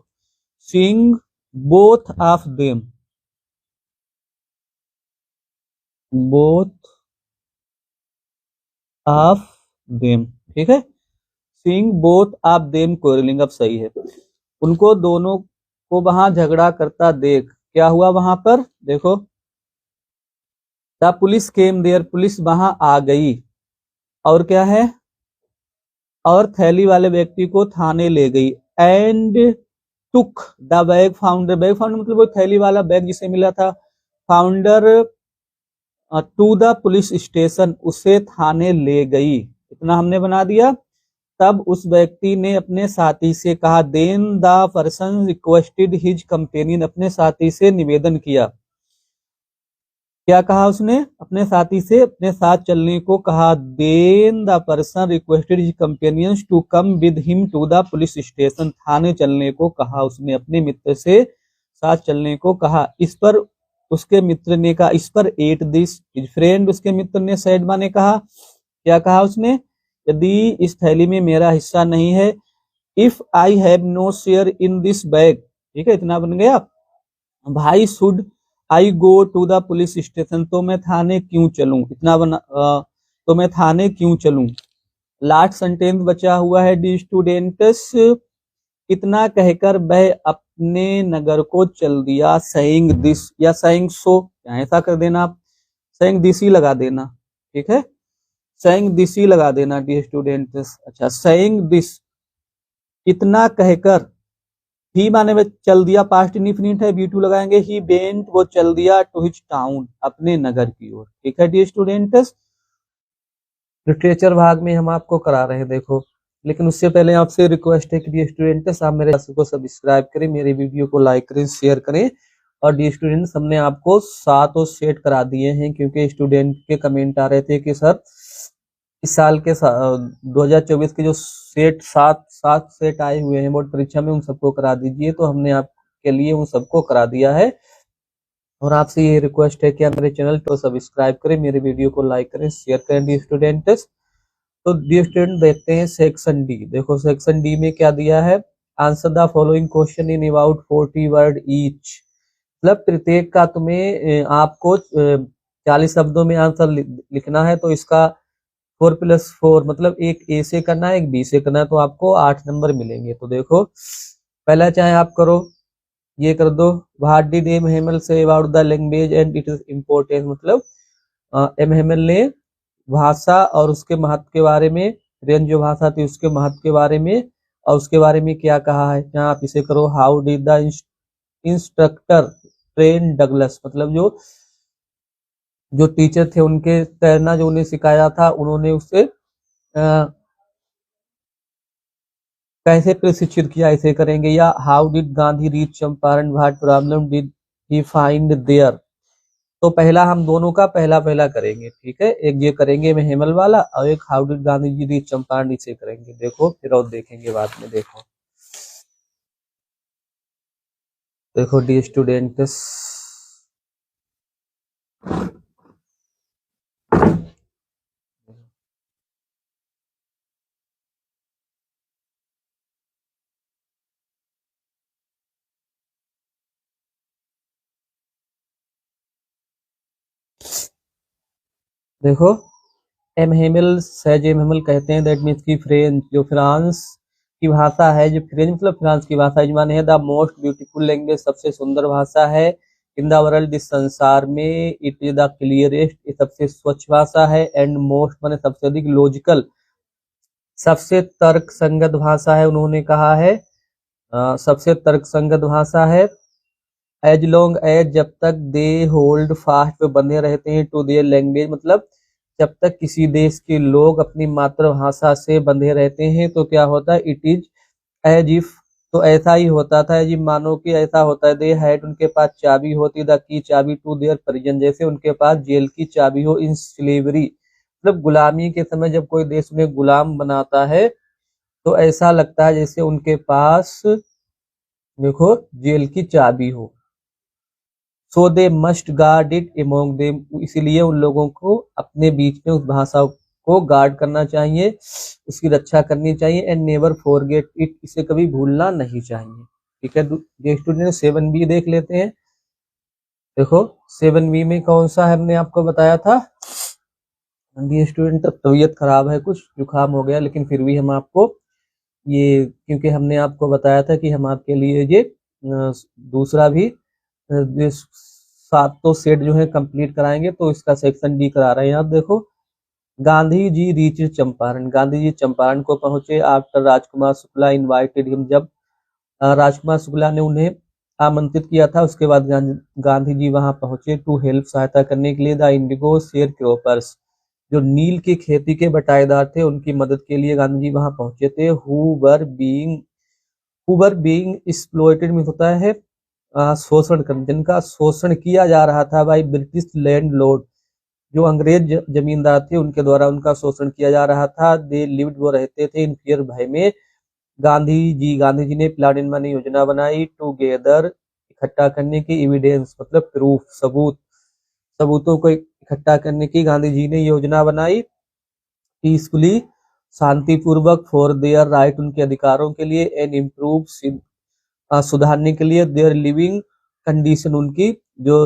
seeing both of them, both of them. ठीक है, seeing both of them quarrelling, अब सही है। उनको दोनों को वहां झगड़ा करता देख क्या हुआ वहां पर, देखो the police came there, police वहां आ गई। और क्या है, और थैली वाले व्यक्ति को थाने ले गई। And took the bag founder, bag founder मतलब वो थैली वाला बैग जिसे मिला था, founder to the police station, उसे थाने ले गई। इतना हमने बना दिया। तब उस व्यक्ति ने अपने साथी से कहा, then the person requested his companion, अपने साथी से निवेदन किया। क्या कहा उसने, अपने साथी से अपने साथ चलने को कहा। Then the person requested his companions to come with him to the police station, थाने चलने को कहा उसने, अपने मित्र से साथ चलने को कहा। इस पर उसके मित्र ने कहा, इस पर एट दिस हिज फ्रेंड, उसके मित्र ने सैड ने कहा। क्या कहा उसने, यदि इस थैली में मेरा हिस्सा नहीं है, if I have no share in this bag. ठीक है, इतना बन गया। भाई should I go to the police station, तो मैं थाने क्यों चलूं। इतना बना, तो मैं थाने क्यों चलूं। लास्ट सेंटेंस बचा हुआ है डी स्टूडेंट्स। इतना कहकर वह अपने नगर को चल दिया। सेइंग दिस या सेइंग सो, ऐसा कर देना आप, सेइंग दिस ही लगा देना। ठीक है, सेइंग दिस ही लगा देना डी स्टूडेंट्स। अच्छा, सेइंग दिस, इतना कहकर, ही माने में चल दिया, पास्ट इंडेफिनिट है, V2 लगाएंगे। ही वेंट, वो चल दिया, टू हिज टाउन, अपने नगर की ओर। ठीक है डी स्टूडेंट्स, लिटरेचर भाग में हम आपको करा रहे हैं। देखो लेकिन उससे पहले आपसे रिक्वेस्ट है कि डी स्टूडेंट्स आप मेरे चैनल को सब्सक्राइब करें, मेरे वीडियो को लाइक करें, शेयर करें। और डी स्टूडेंट्स हमने आपको 7 सेट करा दिए हैं, क्योंकि स्टूडेंट के कमेंट आ रहे थे कि सर इस साल के 2024 के जो सात सेट आए हुए हैं बोर्ड परीक्षा में, उन सबको करा दीजिए। तो हमने आपके लिए उन सबको करा दिया है। और आपसे ये रिक्वेस्ट है कि आप मेरे चैनल को सब्सक्राइब करें, मेरे वीडियो को लाइक करें, शेयर करें डी स्टूडेंट्स। तो डियर स्टूडेंट देखते हैं सेक्शन डी। देखो सेक्शन डी में क्या दिया है, answer the following question in about 40 word each. मतलब प्रत्येक का तुम्हें आपको 40 शब्दों में आंसर लिखना है। तो इसका 4+4 मतलब एक ए से करना है, एक बी से करना है, तो आपको 8 नंबर मिलेंगे। तो देखो पहला चाहे आप करो, ये कर दो, what did M Hamel say about the language and it is importance. मतलब एम हेमल ने भाषा और उसके महत्व के बारे में, रेंज जो भाषा थी उसके महत्व के बारे में और उसके बारे में क्या कहा है। यहाँ आप इसे करो, how did the instructor train Douglas. मतलब जो टीचर थे उनके तैरना जो उन्हें सिखाया था, उन्होंने उससे कैसे प्रशिक्षित किया, इसे करेंगे। या how did Gandhi reach Champaran, what problem did he find there. तो पहला हम दोनों का पहला पहला करेंगे, ठीक है। एक ये करेंगे मैं हेमल वाला और एक how did Gandhi ji reach Champaran, इसे करेंगे। देखो फिर और देखेंगे बाद में। देखो देखो डी स्टूडेंट्स, देखो एम हेमल सैज एम हेमल कहते हैं दैट मीन्स की फ्रेंच जो फ्रांस की भाषा है, जो फ्रेंच मतलब फ्रांस की भाषा है, माने है द मोस्ट ब्यूटीफुल लैंग्वेज, सबसे सुंदर भाषा है। इन द वर्ल्ड, इस संसार में, इट इज द क्लियरेस्ट, ये सबसे स्वच्छ भाषा है। एंड मोस्ट माने सबसे अधिक, लॉजिकल सबसे तर्क संगत भाषा है, उन्होंने कहा है। सबसे तर्क संगत भाषा है। एज लॉन्ग एज, जब तक दे होल्ड फास्ट पे बंधे रहते हैं, टू देयर लैंग्वेज मतलब जब तक किसी देश के लोग अपनी मातृभाषा से बंधे रहते हैं तो क्या होता है, इट इज एज इफ, तो ऐसा ही होता था, एज इफ मानो कि ऐसा होता है, दे हैड उनके पास चाबी होती, द की चाबी टू देयर परिजन, जैसे उनके पास जेल की चाबी हो, इन स्लेवरी मतलब गुलामी के समय जब कोई देश उन्हें गुलाम बनाता है तो ऐसा लगता है जैसे उनके पास देखो जेल की चाबी हो। So they must guard it among them, इसीलिए उन लोगों को अपने बीच में उस भाषा को गार्ड करना चाहिए, उसकी रक्षा करनी चाहिए। एंड नेवर फॉरगेट इट, इसे कभी भूलना नहीं चाहिए, ठीक है। ये स्टूडेंट 7B देख लेते हैं। देखो 7B में कौन सा हमने आपको बताया था। ये स्टूडेंट तबीयत खराब है, कुछ जुकाम हो गया, लेकिन फिर भी हम आपको ये, क्योंकि हमने आपको बताया था कि हम आपके लिए ये दूसरा भी ये सातों सेट जो है कंप्लीट कराएंगे, तो इसका सेक्शन डी करा रहे हैं। आप देखो, गांधी जी रीच चंपारण, गांधी जी चंपारण को पहुंचे after Rajkumar Shukla invited him, जब राजकुमार शुक्ला ने उन्हें आमंत्रित किया था, उसके बाद गांधी जी वहां पहुंचे। टू हेल्प, सहायता करने के लिए। द इंडिगो शेयर क्रॉपर्स, जो नील की खेती के बटाईदार थे, उनकी मदद के लिए गांधी जी वहां पहुंचे थे। हु वर बीइंग एक्सप्लॉइटेड में होता है शोषण कर, जिनका शोषण किया जा रहा था बाई ब्रिटिश लैंडलॉर्ड, जो अंग्रेज जमींदार थे उनके द्वारा उनका शोषण किया जा रहा था। दे लिव्ड, वो रहते थे, इन फियर, भय में। गांधी जी ने प्लान इन मानी योजना बनाई, टूगेदर इकट्ठा करने की, एविडेंस मतलब प्रूफ सबूत, सबूतों को इकट्ठा करने की गांधी जी ने योजना बनाई। पीसफुली, शांतिपूर्वक, फॉर देयर राइट, उनके अधिकारों के लिए। एंड इम्प्रूव, सुधारने के लिए। देयर लिविंग कंडीशन, उनकी जो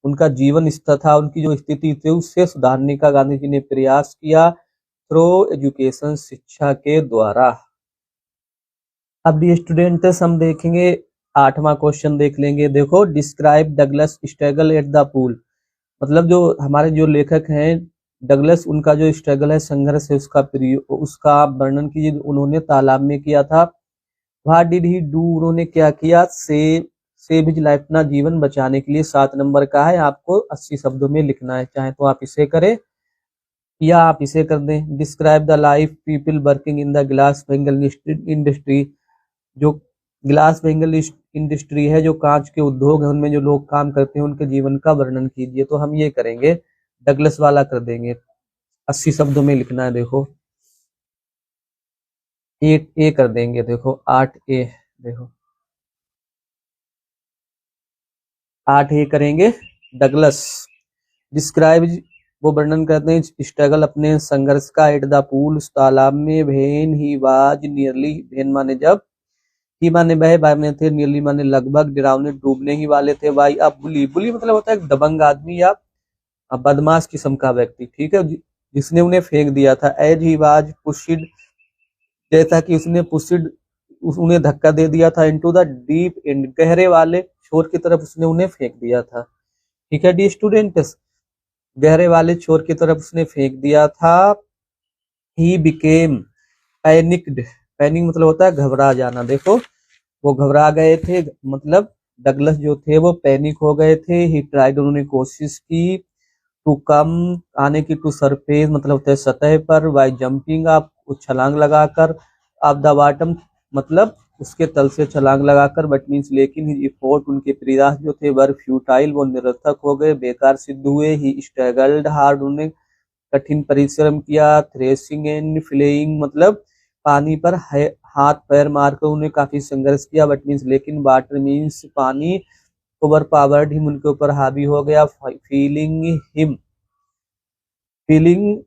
उनका जीवन स्तर था, उनकी जो स्थिति थी उससे सुधारने का गांधी जी ने प्रयास किया, थ्रू एजुकेशन, शिक्षा के द्वारा। अब डी स्टूडेंट्स हम देखेंगे 8वां क्वेश्चन देख लेंगे। देखो, describe Douglas struggle at the pool, मतलब जो हमारे जो लेखक हैं डगलस, उनका जो स्ट्रगल है, संघर्ष है, उसका वर्णन कीजिए, उन्होंने तालाब में किया था। व्हाट डिड ही डू, उन्होंने क्या किया। सेव हिज लाइफ, अपना जीवन बचाने के लिए। 7 नंबर का है, आपको 80 शब्दों में लिखना है, चाहे तो आप इसे करें या आप इसे कर दें। Describe the life people working in the glass bangle industry, जो ग्लास वेंगल इंडस्ट्री है, जो कांच के उद्योग है, उनमें जो लोग काम करते हैं उनके जीवन का वर्णन कीजिए। तो हम ये करेंगे, डगलस वाला कर देंगे, 80 शब्दों में लिखना है। देखो 8A कर देंगे, देखो 8A, देखो 8A करेंगे। डगलस डिस्क्राइब वो वर्णन करते हैं स्ट्रगल, अपने संघर्ष का, एट द पूल, उस तालाब में, when he was nearly, when माने जब, ही माने वह, बाय में थे, नियरली माने लगभग, डरावने डूबने ही वाले थे, बाई अब बुली, बुली मतलब होता है दबंग आदमी या बदमाश किस्म का व्यक्ति, ठीक है, जिसने उन्हें फेंक दिया था। एज ही वाज पुशिड, जैसा कि उसने पुशिड, उन्हें धक्का दे दिया था, इनटू द डीप एंड, गहरे वाले छोर की तरफ उसने उन्हें फेंक दिया था। ठीक है डी स्टूडेंट्स, गहरे वाले छोर की तरफ उसने फेंक दिया था। ही बिकेम पैनिक्ड, पैनिक मतलब होता है घबरा जाना, देखो वो घबरा गए थे, मतलब डगलस जो थे वो पैनिक हो गए थे। ही ट्राइड, उन्होंने कोशिश की, टू कम, आने की, टू सरफेस मतलब होता है सतह पर, बाय जंपिंग अप, छलांग लगाकर, अप द बॉटम मतलब उसके तल से छलांग लगाकर, बट मीन्स लेकिन, ही एफर्ट, उनके प्रयास जो थे, वर फ्यूटाइल, वो निरर्थक हो गए, बेकार सिद्ध हुए। ही स्ट्रगल्ड हार्ड, उन्हें कठिन परिश्रम किया। थ्रेसिंग एंड फ्लेइंग मतलब पानी पर हाथ पैर मारकर उन्हें काफी संघर्ष किया, बट मीन्स लेकिन, वाटर मीन्स पानी, ओवर पावर्ड हिम, उनके ऊपर हावी हो गया। फीलिंग हिम, फीलिंग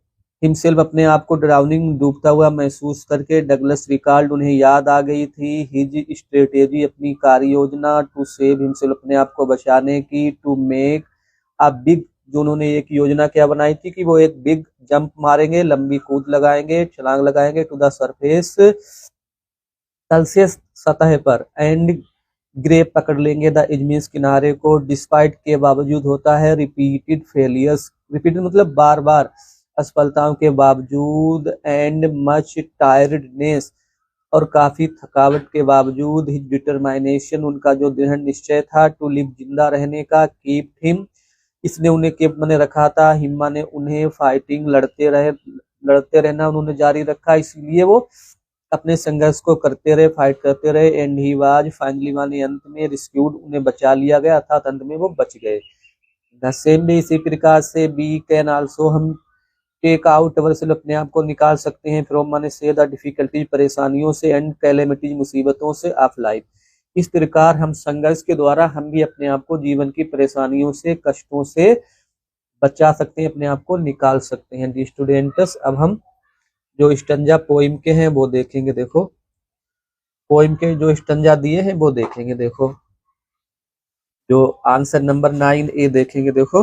हिमसेल्फ, अपने आप को ड्राउनिंग, डूबता हुआ महसूस करके, डगलस रिकॉल्ड, उन्हें याद आ गई थी, हिज स्ट्रेटेजी, अपनी कार्य योजना, टू सेव हिमसेल्फ, अपने आप को बचाने की, टू मेक अ बिग, जो उन्होंने एक योजना क्या बनाई थी कि वो एक बिग जंप मारेंगे, लंबी कूद लगाएंगे, छलांग लगाएंगे, टू द सरफेस, तल से सतह पर, एंड ग्रेप, पकड़ लेंगे, द इजमीस, किनारे को, डिस्पाइट के बावजूद होता है, रिपीटेड फेलियर्स, रिपीटेड मतलब बार बार, असफलताओं के बावजूद, एंड मच टायर्डनेस, और काफी थकावट के बावजूद, हिज डिटरमाइनेशन, उनका जो दृढ़ निश्चय था, टू लिव, जिंदा रहने का, कीप हिम, इसने उन्हें केप मने रखा था, हिम्मा ने उन्हें, फाइटिंग, लड़ते रहना उन्होंने जारी रखा, इसलिए वो अपने संघर्ष को करते रहे, फाइट करते रहे। एंड ही वाज फाइनली, माने अंत में, रिस्क्यूड, उन्हें बचा लिया गया, अर्थात अंत में वो बच गए। द सेम वे, इसी प्रकार से, बी कैन आल्सो, हम टेक आउट अवरसेल्फ, अपने आप को निकाल सकते हैं, फ्रॉम माने से, द डिफिकल्टीज, परेशानियों से, एंड कैलेमिटीज, मुसीबतों से, ऑफ लाइफ, इस प्रकार हम संघर्ष के द्वारा हम भी अपने आप को जीवन की परेशानियों से, कष्टों से बचा सकते हैं, अपने आप को निकाल सकते हैं। डी स्टूडेंट्स, अब हम जो स्टंजा पोइम के हैं वो देखेंगे, देखो पोइम के जो स्टंजा दिए हैं वो देखेंगे, देखो जो आंसर नंबर 9A देखेंगे, देखो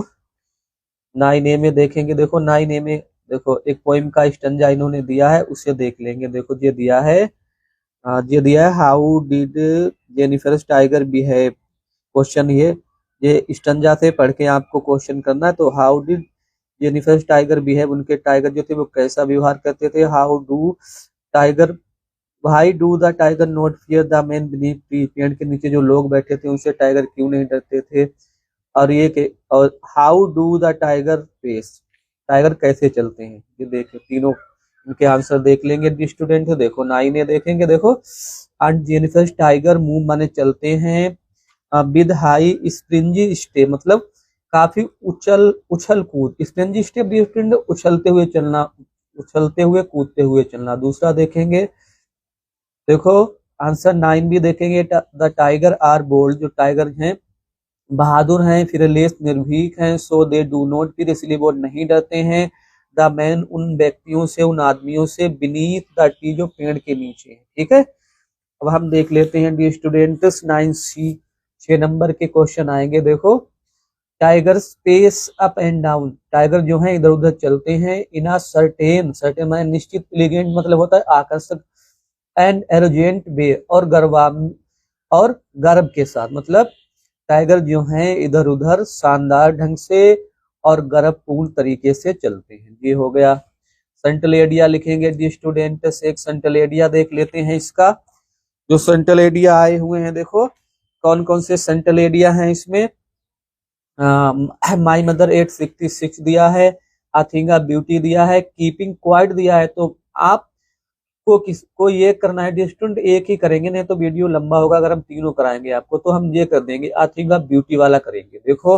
9A में देखेंगे, देखो 9A में देखो एक पोइम का स्टंजा इन्होंने दिया है, उसे देख लेंगे। देखो ये दिया है, ये दिया है, how did Jennifer tiger behave, question ये स्टंजा से पढ़ के आपको क्वेश्चन करना है। तो how did Jennifer tiger behave, उनके टाइगर जो थे वो कैसा व्यवहार करते थे। How do tiger, why do the tiger not fear the man beneath tree, पेड़ के नीचे जो लोग बैठे थे उनसे टाइगर क्यों नहीं डरते थे। और और how do the tiger face, tiger कैसे चलते हैं, ये देखे तीनों इनके आंसर देख लेंगे स्टूडेंट। देखो 9A देखेंगे, देखो एंड जेनिफर टाइगर मूव माने चलते हैं, विद हाई स्प्रिंजी स्टे मतलब काफी उछल कूद, स्प्रिंजी स्टेप उछलते हुए चलना, उछलते हुए कूदते हुए चलना। दूसरा देखेंगे, देखो आंसर 9B देखेंगे, द टाइगर आर बोल्ड, जो टाइगर हैं बहादुर हैं, फिरलेस निर्भीक हैं, सो दे डू नॉट फिर, इसलिए वो नहीं डरते हैं। द मैन, उन व्यक्तियों से, उन आदमियों से, बीनीथ द ट्री, जो पेड़ के नीचे है। ठीक है, अब हम देख लेते हैं डी स्टूडेंट्स 9C, 6 नंबर के क्वेश्चन आएंगे। देखो tiger space up and down, tiger जो है इधर उधर चलते हैं, इन अ सर्टेन, सर्टेन माने निश्चित, एलिगेंट मतलब होता है आकर्षक, एंड एरोजेंट वे, और गर्व के साथ, मतलब टाइगर जो हैं इधर उधर शानदार ढंग से और गर्वपूर्ण तरीके से चलते हैं। ये हो गया। सेंटलेडिया लिखेंगे डी स्टूडेंट, एक सेंटलेडिया देख लेते हैं इसका, जो सेंटलेडिया आए हुए हैं, देखो कौन कौन से सेंटलेडिया हैं इसमें। माई मदर 866 दिया है, आथिंगा ब्यूटी दिया है, कीपिंग क्वाइट दिया है। तो आपको किसको ये करना है स्टूडेंट, एक ही करेंगे नहीं तो वीडियो लंबा होगा, अगर हम तीनों कराएंगे आपको तो हम ये कर देंगे, आथिंगा ब्यूटी वाला करेंगे। देखो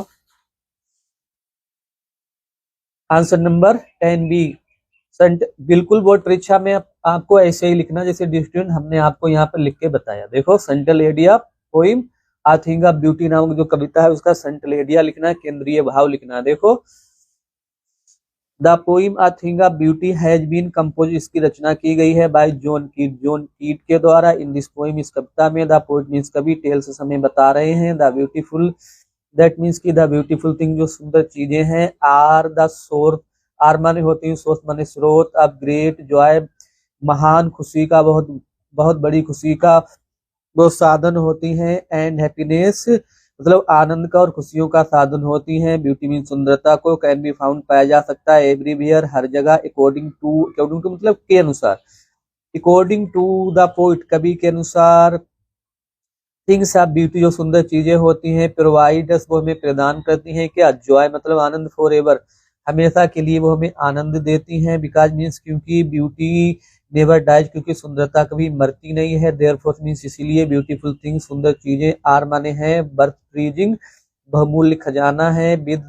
आंसर नंबर 10B, बिल्कुल बोर्ड परीक्षा में आपको ऐसे ही लिखना जैसे स्टूडेंट हमने आपको यहाँ पर लिख के बताया। देखो सेंटलेडिया पोइम, आथिंगा ब्यूटी नामक जो कविता है उसका सेंटलेडिया लिखना है, केंद्रीय भाव लिखना है। देखो the poem a thing of beauty has been compose, इसकी रचना की गई है बाय जॉन कीट, जॉन कीट के द्वारा। इन दिस पोइम, इस कविता में, द पोइट मीन्स कवि, टेल्स हमें बता रहे हैं, द ब्यूटीफुल, दैट मीन्स की द ब्यूटीफुल थिंग, जो सुंदर चीजें हैं, आर द सोर्स, आर माने होती है सोर्स माने स्रोत, ऑफ ग्रेट जॉय, महान खुशी का, बहुत बहुत बड़ी खुशी का वो साधन होती हैं, एंड हैप्पीनेस मतलब आनंद का और खुशियों का साधन होती हैं। ब्यूटी मीन सुंदरता को, कैन बी फाउंड पाया जा सकता है, एवरीवेयर हर जगह, अकॉर्डिंग टू मतलब के अनुसार, अकॉर्डिंग टू द पोइट कवि के अनुसार, थिंग्स ऑफ ब्यूटी जो सुंदर चीजें होती हैं, प्रोवाइडस वो हमें प्रदान करती हैं क्या, जॉय मतलब आनंद, फॉर एवर हमेशा के लिए वो हमें आनंद देती हैं, बिकॉज मीन्स क्योंकि, ब्यूटी नेवर डाइज क्योंकि सुंदरता कभी मरती नहीं है, देयरफॉर मीन्स इसीलिए, ब्यूटीफुल थिंग्स सुंदर चीजें, आर माने हैं बर्थ ट्रीजिंग बहुमूल्य खजाना है, with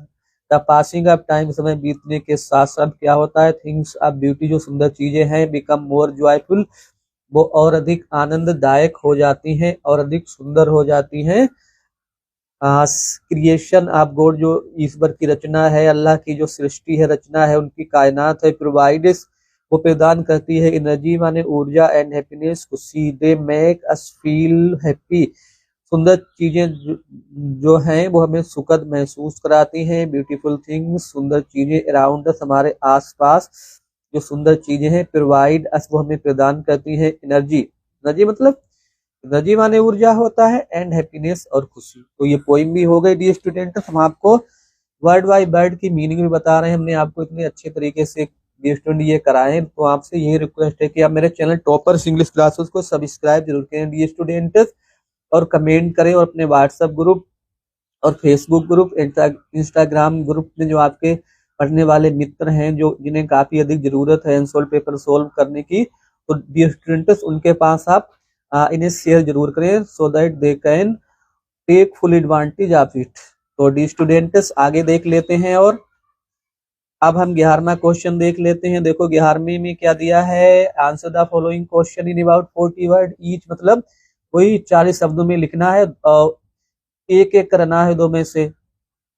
the passing of time समय बीतने के साथ साथ क्या होता है, थिंग्स ऑफ ब्यूटी जो सुंदर चीजें हैं, बिकम मोर जॉयफुल वो और अधिक आनंददायक हो जाती हैं और अधिक सुंदर हो जाती हैं। क्रिएशन ऑफ गॉड जो ईश्वर की रचना है, अल्लाह की जो सृष्टि है, रचना है, उनकी कायनात है, प्रोवाइड्स वो प्रदान करती है, एनर्जी माने ऊर्जा, एंड हैप्पीनेस खुशी, they make us feel happy सुंदर चीजें जो हैं वो हमें सुखद महसूस कराती हैं, ब्यूटीफुल थिंग्स सुंदर चीजें, अराउंड अस हमारे आसपास जो सुंदर चीजें हैं, प्रोवाइड अस वो हमें प्रदान करती हैं, एनर्जी, एनर्जी मतलब एनर्जी माने ऊर्जा होता है, एंड हैप्पीनेस और खुशी। तो ये पोइम भी हो गई डी स्टूडेंट, हम आपको वर्ड बाय वर्ड की मीनिंग भी बता रहे हैं, हमने आपको इतने अच्छे तरीके से डी स्टूडेंट ये कराए हैं, तो आपसे यही रिक्वेस्ट है कि आप मेरे चैनल टॉपर्स इंग्लिश क्लासेस को सब्सक्राइब जरूर करें डी स्टूडेंट, और कमेंट करें, और अपने व्हाट्सएप ग्रुप और फेसबुक ग्रुप, इंस्टाग्राम ग्रुप में जो आपके पढ़ने वाले मित्र हैं, जो जिन्हें काफी अधिक जरूरत है अनसोल्व पेपर सोल्व करने की, तो डी स्टूडेंट्स उनके पास आप इन्हें शेयर जरूर करें, so that they can take full advantage of it. तो डी स्टूडेंट्स आगे देख लेते हैं, और अब हम 11वां क्वेश्चन देख लेते हैं। देखो 11वें में क्या दिया है, answer the following question in about 40 word each, मतलब वही 40 शब्दों में लिखना है, एक एक करना है दो में से।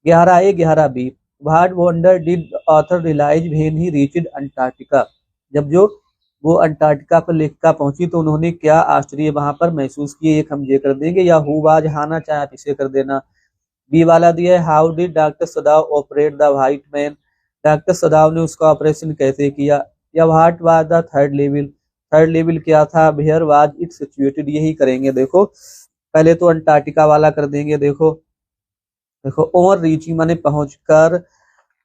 11A 11B, what wonder did author realise when he reached Antarctica, जब जो वो अंटार्कटिका पर लेखिका पहुंची तो उन्होंने क्या आश्चर्य वहां पर महसूस किए, एक हम ये कर देंगे, या हु वाज हाना चाहे आप इसे कर देना। बी वाला दिया है, how did doctor सदाव operate the white man, doctor सदाव ने उसका ऑपरेशन कैसे किया। या what was the third level, third level क्या था, वेयर वाज इट सिचुएटेड, यही करेंगे। देखो पहले तो अंटार्कटिका वाला कर देंगे, देखो देखो ओवर रीचिंग माने पहुंचकर,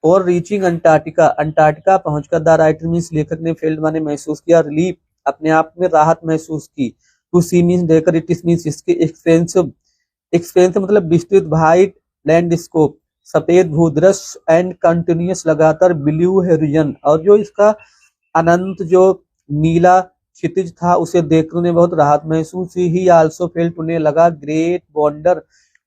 और रीचिंग अंटार्कटिका, अंटार्कटिका पहुंचकर, द राइटर मीन्स लेखक ने फील्ड माने महसूस किया, रिलीफ अपने आप में राहत महसूस की, टू सी मीन्स देखकर, इट इज मीन्स इसके एक्सपेंसिव, एक्सपेंसिव मतलब विस्तृत, वाइट लैंडस्केप सफेद भूदृश्य, एंड कंटिन्यूअस लगातार, ब्लू हेरिजन और जो इसका अनंत जो नीला क्षितिज था उसे देखकर उन्हें बहुत राहत महसूस हुई। ही आल्सो फेल्ट उन्हें लगा, ग्रेट वंडर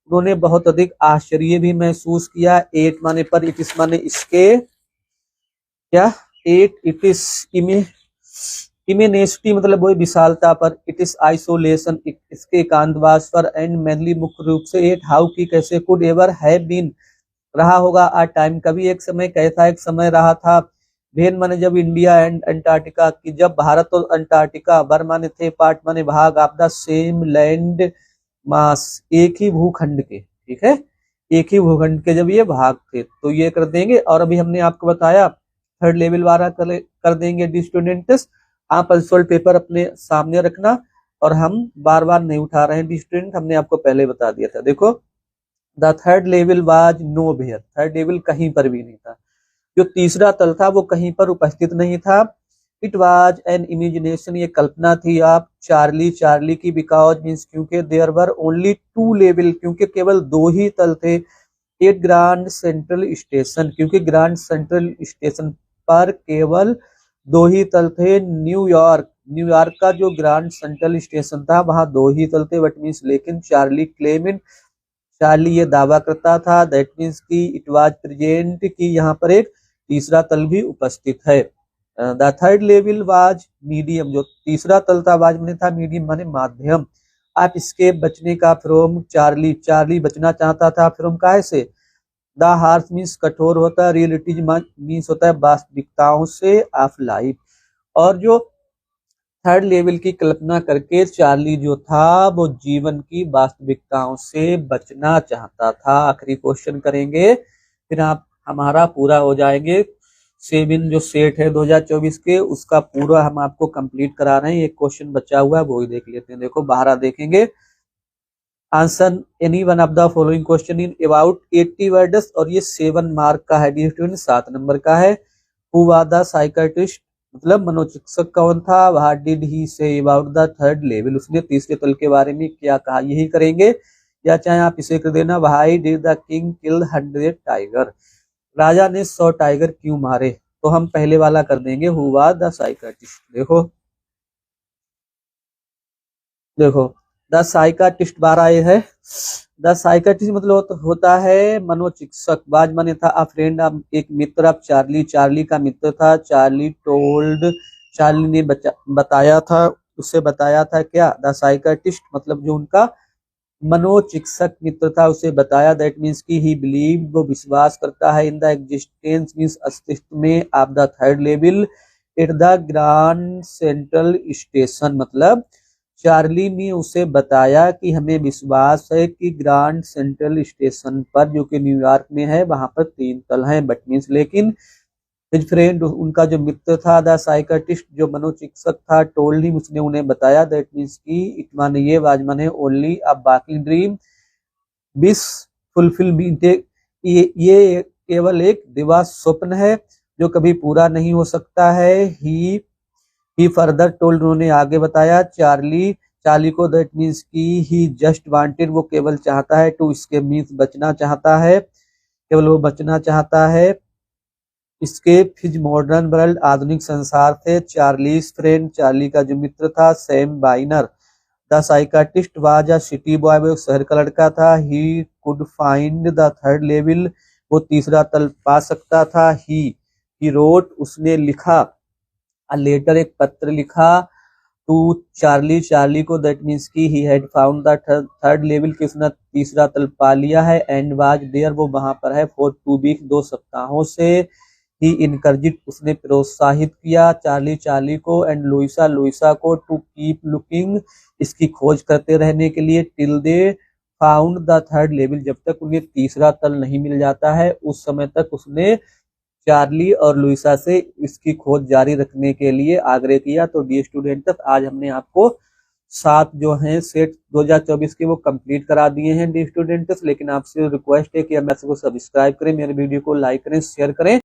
उन्होंने बहुत अधिक आश्चर्य भी महसूस किया। एट माने पर, इट इस माने इसके, क्या एट, इट इस इमेनेसिटी मतलब वही विशालता पर, इट इस आइसोलेशन इसके एकांतवास पर, एंड मेनली मुख्य रूप से एट हाउ की कैसे, कुड एवर हैव बीन रहा होगा, आ टाइम कभी एक समय, कैसा एक समय रहा था। वेन माने जब, इंडिया एंड अंटार्कटिका की जब भारत और अंटार्कटिका, बर माने थे, पार्ट माने भाग, of the same land mass एक ही भूखंड के, ठीक है, एक ही भूखंड के जब ये भाग थे, तो ये कर देंगे। और अभी हमने आपको बताया थर्ड लेवल वाला कर देंगे डी स्टूडेंट्स। आप अनसोल्व पेपर अपने सामने रखना, और हम बार बार नहीं उठा रहे हैं डी स्टूडेंट, हमने आपको पहले बता दिया था। देखो the third level was nowhere, third level कहीं पर भी नहीं था, जो तीसरा तल था वो कहीं पर उपस्थित नहीं था। इट वाज एन इमेजिनेशन, ये कल्पना थी आप चार्ली, चार्ली की, बिकॉज मीन्स क्योंकि, there were only two level क्योंकि केवल दो ही तल थे। एट ग्रांड सेंट्रल स्टेशन क्योंकि ग्रांड सेंट्रल स्टेशन पर केवल दो ही तल थे। न्यूयॉर्क, न्यूयॉर्क का जो ग्रांड सेंट्रल स्टेशन था वहां दो ही तल थे, बट मीन्स लेकिन चार्ली क्लेमेंट, चार्ली ये दावा करता था, दैट मीन्स की इट वाज प्रेजेंट की यहाँ पर एक तीसरा तल भी उपस्थित है। The third level was medium, जो तीसरा तल था वाज माने था, मीडियम माने माध्यम। आप इसके बचने का फ्रॉम चार्ली, चार्ली बचना चाहता था फ्रॉम काय से, द हार्श मीन्स कठोर होता है, रियलिटीज मीन्स होता है वास्तविकताओं से ऑफ लाइफ। और जो थर्ड लेवल की कल्पना करके चार्ली जो था वो जीवन की वास्तविकताओं से बचना चाहता था। आखिरी क्वेश्चन करेंगे फिर आप हमारा पूरा हो जाएंगे। 7 जो सेट है 2024 के उसका पूरा हम आपको कंप्लीट करा रहे हैं। एक क्वेश्चन बचा हुआ है वो ही देख लेते हैं। देखो बाहर देखेंगे, answer any one of the following question in about 80 words, और ये 7 मार्क का है, डी स्टूडेंट 7 नंबर का है। हु वाज द साइकियाट्रिस्ट, मतलब मनोचिकित्सक कौन था। व्हाट डिड ही से अबाउट द थर्ड लेवल, उसने तीसरे तल के बारे में क्या कहा, यही करेंगे। या चाहे आप इसे कर देना, why did the king kill 100 tiger, राजा ने 100 टाइगर क्यों मारे। तो हम पहले वाला कर देंगे, हु वाज द साइकियाट्रिस्ट। देखो देखो द साइकियाट्रिस्ट 12 ये है। द साइकियाट्रिस्ट मतलब होता है मनोचिकित्सक। बाज माने था अ फ्रेंड, एक मित्र। अब चार्ली, चार्ली का मित्र था। चार्ली टोल्ड, चार्ली ने बताया था, उससे बताया था क्या। द साइकियाट्रिस्ट मतलब जो उनका मनोचिकित्सक मित्र था उसे बताया। दैट मीन्स की ही बिलीव, वो विश्वास करता है। इन द एग्जिस्टेंस मीन्स अस्तित्व में, of the third level at the grand Central station, मतलब चार्ली ने उसे बताया कि हमें विश्वास है कि ग्रांड सेंट्रल स्टेशन पर, जो कि न्यूयॉर्क में है, वहां पर 3 तल हैं। बट मीन्स लेकिन हिज फ्रेंड, उनका जो मित्र था, द साइकियाट्रिस्ट जो मनोचिकित्सक था, टोल्ड हिम, उसने उन्हें बताया। दैट मीन्स की इट माने ये, वाज माने ओनली अ बाकिंग ड्रीम, विश फुलफिल ये केवल एक दिवा स्वप्न है जो कभी पूरा नहीं हो सकता है। ही फर्दर टोल्ड, उन्होंने आगे बताया, चार्ली चार्ली को, दैट मीन्स की ही जस्ट वांटेड, वो केवल चाहता है, टू इसके मीन्स बचना चाहता है, केवल वो बचना चाहता है। इसके फिज मॉडर्न वर्ल्ड, आधुनिक संसार थे। चार्लीज फ्रेंड, चार्ली का जो मित्र था, Sam Weiner. The psychiatrist was a city boy, वो एक शहर का लड़का था। He could find the third level, वो तीसरा तल पा सकता था। ही रोट, उसने लिखा। अ लेटर, एक पत्र लिखा। टू चार्ली, चार्ली को, दैट मीन्स की he had found the third level, कि उसने तीसरा तल पा लिया है। एंड वाज देयर, वो वहां पर है। फॉर 2 वीक, 2 सप्ताहों से। ही इनकरेज्ड, उसने प्रोत्साहित किया चार्ली चार्ली को, एंड लुइसा लुइसा को, टू कीप लुकिंग, इसकी खोज करते रहने के लिए। Till they found the third level, जब तक उन्हें तीसरा तल नहीं मिल जाता है उस समय तक उसने चार्ली और लुइसा से इसकी खोज जारी रखने के लिए आग्रह किया। तो डी स्टूडेंट, आज हमने आपको 7 जो हैं सेट 2024 के वो कंप्लीट करा दिए हैं डी स्टूडेंट्स। लेकिन आपसे रिक्वेस्ट है कि आप को सब्सक्राइब करें, मेरे वीडियो को लाइक करें, शेयर करें।